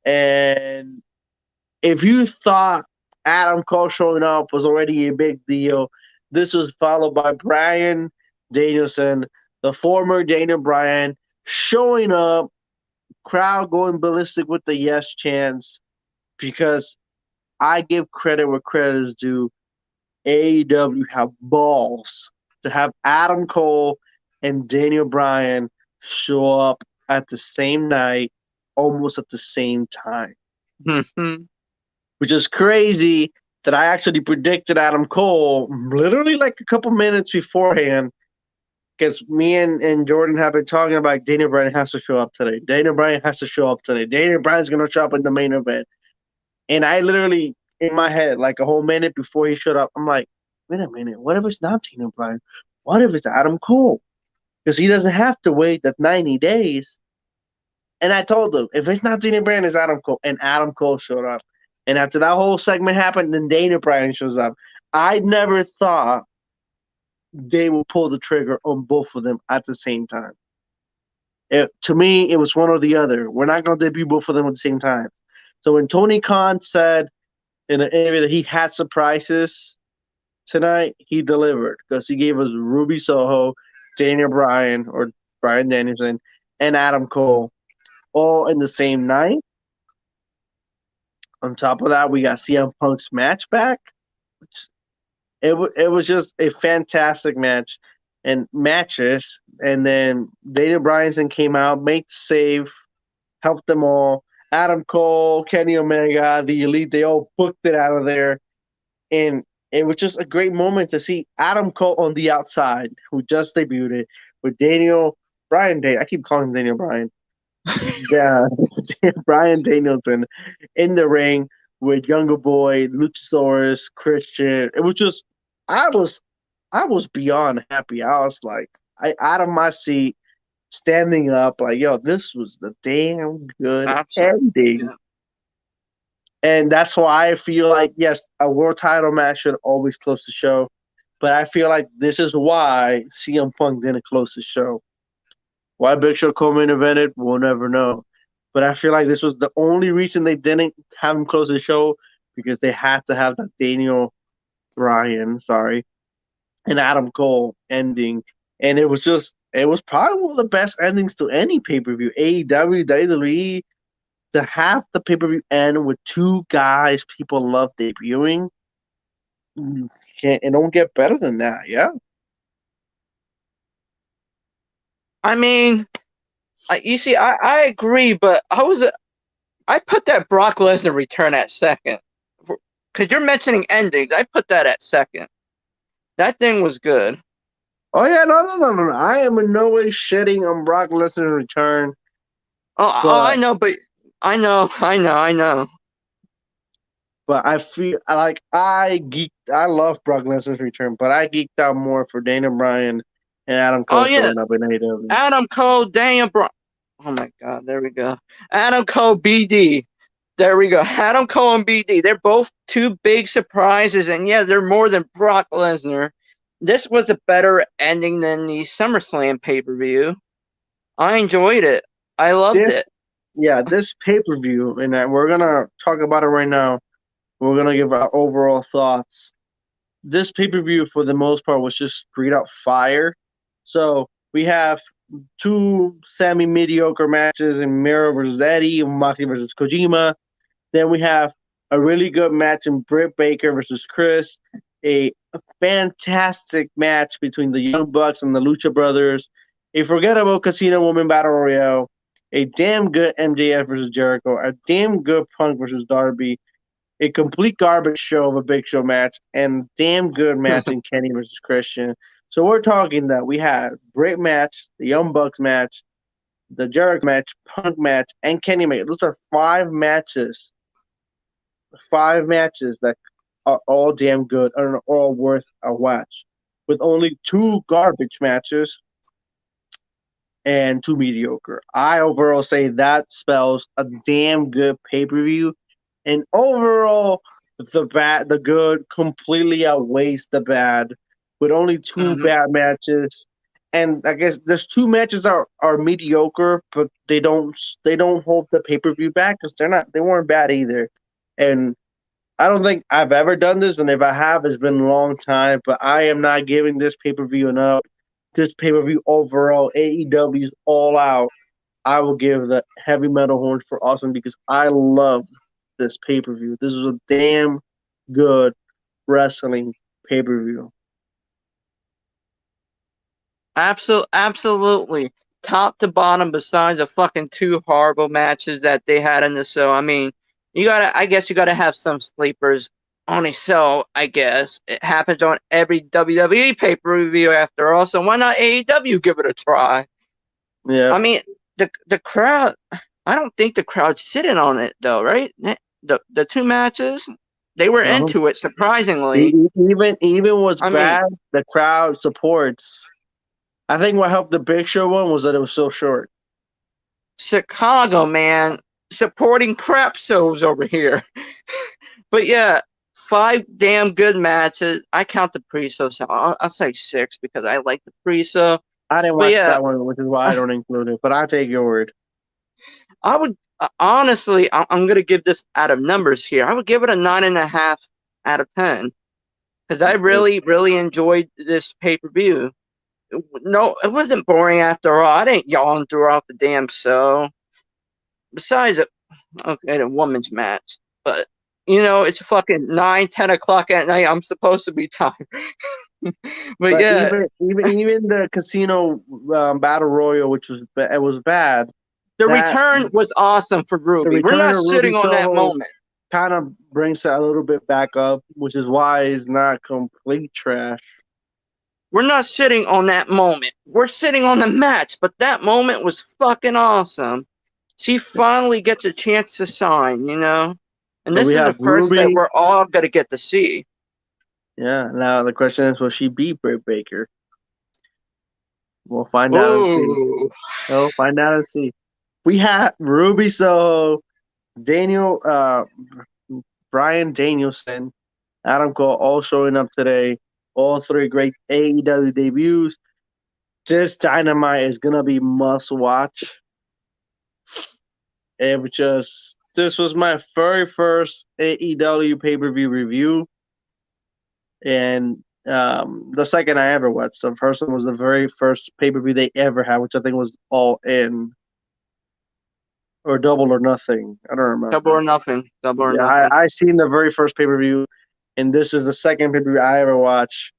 And if you thought Adam Cole showing up was already a big deal, this was followed by Bryan Danielson, the former Daniel Bryan, showing up, crowd going ballistic with the yes chants, because I give credit where credit is due. AEW have balls to have Adam Cole and Daniel Bryan show up at the same night, almost at the same time. Which is crazy that I actually predicted Adam Cole literally like a couple minutes beforehand, because me and Jordan have been talking about Daniel Bryan has to show up today. Daniel Bryan has to show up today. Daniel Bryan's going to show up in the main event. And I literally, in my head, like a whole minute before he showed up, I'm like, wait a minute, what if it's not Daniel Bryan? What if it's Adam Cole? Because he doesn't have to wait that 90 days. And I told him, if it's not Daniel Bryan, it's Adam Cole. And Adam Cole showed up. And after that whole segment happened, then Daniel Bryan shows up. I never thought they would pull the trigger on both of them at the same time. To me, it was one or the other. We're not going to debut both of them at the same time. So when Tony Khan said in an interview that he had surprises tonight, he delivered, because he gave us Ruby Soho, Daniel Bryan, or Bryan Danielson, and Adam Cole all in the same night. On top of that, we got CM Punk's match back. It was just a fantastic match and matches. And then Daniel Bryanson came out, made the save, helped them all. Adam Cole, Kenny Omega, the Elite, they all booked it out of there. And it was just a great moment to see Adam Cole on the outside, who just debuted, with I keep calling him Daniel Bryan. Yeah, Bryan Danielson in the ring with Younger Boy, Luchasaurus, Christian. It was just, I was beyond happy. I was like, out of my seat, standing up, like, yo, this was the damn good ending. Yeah. And that's why I feel like, yes, a world title match should always close the show. But I feel like this is why CM Punk didn't close the show. Why Big Show co-main evented, we'll never know. But I feel like this was the only reason they didn't have him close the show, because they had to have that Daniel Bryan, and Adam Cole ending. And it was probably one of the best endings to any pay-per-view. AEW, WWE, to have the pay-per-view end with two guys people love debuting, it don't get better than that, yeah? I mean, you see, I agree, but I put that Brock Lesnar return at second. Because you're mentioning endings, I put that at second. That thing was good. Oh, yeah, no. I am in no way shitting on Brock Lesnar's return. I know, but I know. But I feel like I love Brock Lesnar's return, but I geeked out more for Daniel Bryan and Adam Cole showing up in AEW. Adam Cole, Daniel Bryan. Oh my God, there we go. Adam Cole, BD. There we go. Adam Cole and BD. They're both two big surprises, and yeah, they're more than Brock Lesnar. This was a better ending than the SummerSlam pay-per-view. I enjoyed it. I loved it. Yeah, this pay-per-view, and we're going to talk about it right now. We're going to give our overall thoughts. This pay-per-view, for the most part, was just straight up fire. So we have two semi-mediocre matches in Miro versus Eddie, and Moxley versus Kojima. Then we have a really good match in Britt Baker versus Chris. A fantastic match between the Young Bucks and the Lucha Brothers. A forgettable Casino Woman Battle Royale. a damn good MJF versus Jericho, a damn good Punk versus Darby, a complete garbage show of a Big Show match, and damn good match in Kenny versus Christian. So we're talking that we had Brit match, the Young Bucks match, the Jericho match, Punk match, and Kenny match. Those are five matches that are all damn good and are all worth a watch. With only two garbage matches and two mediocre. I overall say that spells a damn good pay-per-view. And overall, the good completely outweighs the bad with only two bad matches. And I guess there's two matches are mediocre, but they don't hold the pay-per-view back because they weren't bad either. And I don't think I've ever done this, and if I have, it's been a long time. But I am not giving this pay-per-view enough. This pay-per-view overall, AEW's All Out, I will give the heavy metal horns for awesome because I love this pay-per-view. This was a damn good wrestling pay-per-view. Absolutely. Top to bottom, besides the fucking two horrible matches that they had in the show. I mean, I guess you gotta have some sleepers on a show, I guess. It happens on every WWE pay-per-view after all, so why not AEW give it a try? Yeah. I mean, the crowd, I don't think the crowd's sitting on it though, right? The two matches, they were into it, surprisingly. Even what's bad, the crowd supports. I think what helped the Big Show one was that it was so short. Chicago, man, supporting crap shows over here. But yeah, 5 damn good matches. I count the pre-show, so I'll say 6 because I like the pre-show. I didn't watch that one, which is why I don't include it. But I take your word. I would honestly, I'm gonna give this out of numbers here. I would give it a 9.5 out of 10 because I really, really enjoyed this pay-per-view. No, it wasn't boring after all. I didn't yawn throughout the damn show. Besides, the women's match, but it's fucking 9, 10 o'clock at night. I'm supposed to be tired. but yeah, even the casino battle royal, which was bad. The return was awesome for Ruby. We're not sitting on that moment. Kind of brings it a little bit back up, which is why it's not complete trash. We're not sitting on that moment. We're sitting on the match, but that moment was fucking awesome. She finally gets a chance to shine, And this is the first that we're all going to get to see. Yeah. Now the question is, will she beat Britt Baker? We'll find out and see. We'll find out and see. We have Ruby Soho, Bryan Danielson, Adam Cole all showing up today. All 3 great AEW debuts. This Dynamite is gonna be must watch. This was my very first AEW pay-per-view review, and the second I ever watched. The first one was the very first pay-per-view they ever had, which I think was All In or Double or Nothing. I don't remember. Double or Nothing. I seen the very first pay-per-view, and this is the second pay-per-view I ever watched.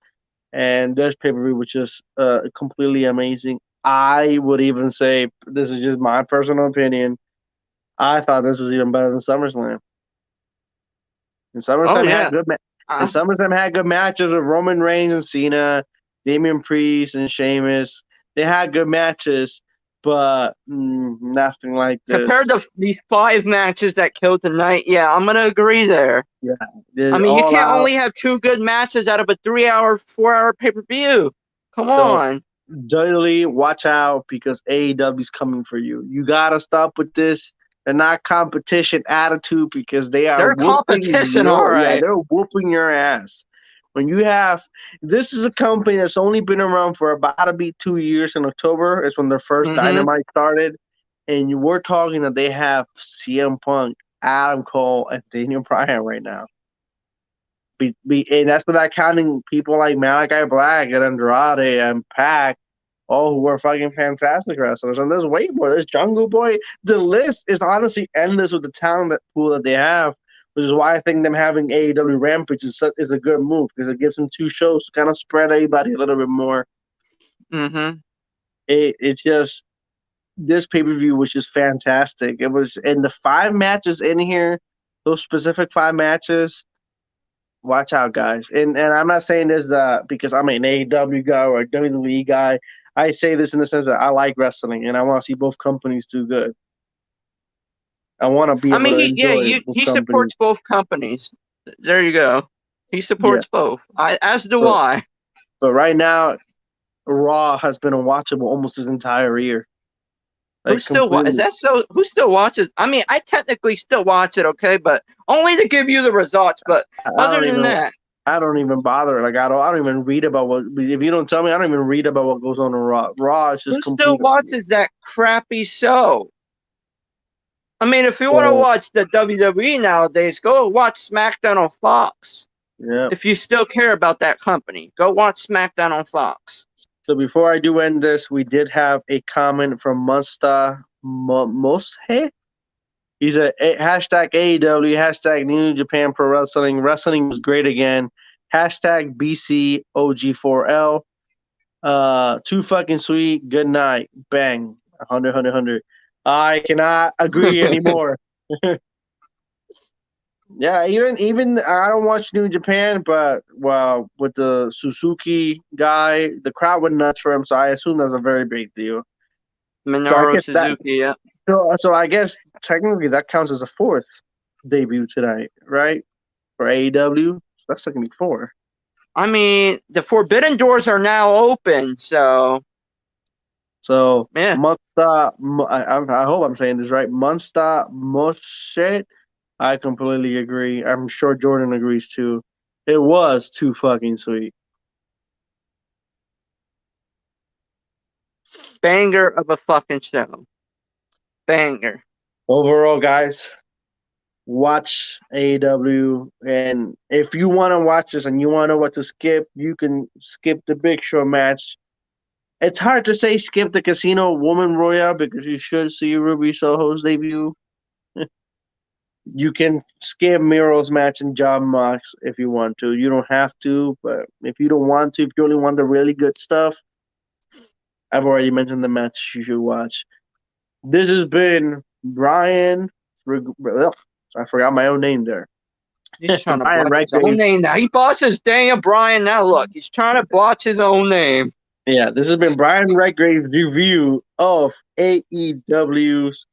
And this pay-per-view was just completely amazing. I would even say, this is just my personal opinion, I thought this was even better than SummerSlam. And SummerSlam had good matches with Roman Reigns and Cena, Damian Priest and Sheamus. They had good matches, but nothing like this. Compared to these 5 matches that killed tonight, yeah, I'm gonna agree there. Yeah, I mean, you can't only have 2 good matches out of a 3-hour, 4-hour pay-per-view. Come on. Literally, watch out because AEW's coming for you. You gotta stop with this. They're not competition attitude because they're competition, all right. Yeah, they're whooping your ass. This is a company that's only been around for about to be 2 years. In October is when their first Dynamite started, and we're talking that they have CM Punk, Adam Cole, and Daniel Bryan right now. And that's without counting people like Malachi Black and Andrade and Pac, all who are fucking fantastic wrestlers. And there's way more. There's Jungle Boy. The list is honestly endless with the talent pool that they have, which is why I think them having AEW Rampage is a good move because it gives them 2 shows to kind of spread everybody a little bit more. Mm-hmm. It's just this pay-per-view was just fantastic. It was in the 5 matches in here, those specific 5 matches. Watch out, guys. And I'm not saying this because I'm an AEW guy or a WWE guy. I say this in the sense that I like wrestling and I want to see both companies do good. I want to be I able mean, to enjoy both he companies. supports both companies. There you go. He Yeah. supports both. As do But, I. but right now, Raw has been unwatchable almost his entire year. Like Is completely. that so? Who still watches? I mean, I technically still watch it, okay, but only to give you the results. But I other don't than even. that, I don't even bother. Like I don't even read about what. If you don't tell me, I don't even read about what goes on in Raw. Raw is who just still complete. watches that crappy show? I mean, if you want to So watch the WWE nowadays, go watch SmackDown on Fox. yeah. If you still care about that company, go watch SmackDown on Fox. So before I do end this, we did have a comment from Moshe. He's hashtag AEW, hashtag New Japan Pro Wrestling. Wrestling was great again. Hashtag BCOG4L. Too fucking sweet. Good night. Bang. 100, 100, 100. I cannot agree anymore. Yeah, even I don't watch New Japan, but well, with the Suzuki guy, the crowd went nuts for him, so I assume that's a very big deal. So I Minoru guess that Suzuki, yeah. so I guess technically that counts as a fourth debut tonight, right? For AEW. So that's technically four. I mean, the forbidden doors are now open, so So yeah. I hope I'm saying this right. Monsta Moshe. I completely agree. I'm sure Jordan agrees too. It was too fucking sweet. Banger of a fucking show. Banger. Overall, guys, watch AEW. And if you want to watch this and you want to know what to skip, you can skip the Big Show match. It's hard to say skip the Casino Woman Royale because you should see Ruby Soho's debut. You can skip Miro's match and John Mox if you want to. You don't have to, but if you don't want to, if you only want the really good stuff, I've already mentioned the match you should watch. This has been Brian. I forgot my own name there. He's trying to Brian botch his own Redgrave. name now. He botches Daniel Bryan now. Look, he's trying to botch his own name. Yeah, this has been Brian Redgrave's review of AEW's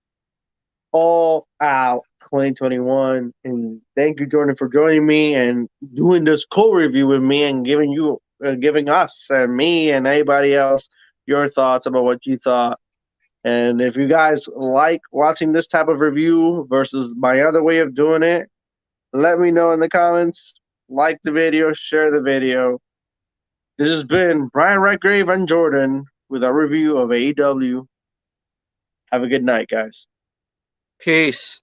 All Out 2021. And thank you, Jordan, for joining me and doing this co-review with me and giving us and me and anybody else your thoughts about what you thought. And if you guys like watching this type of review versus my other way of doing it, let me know in the comments. Like the video, share the video. This has been Brian Redgrave and Jordan with our review of AEW. Have a good night, guys. Peace.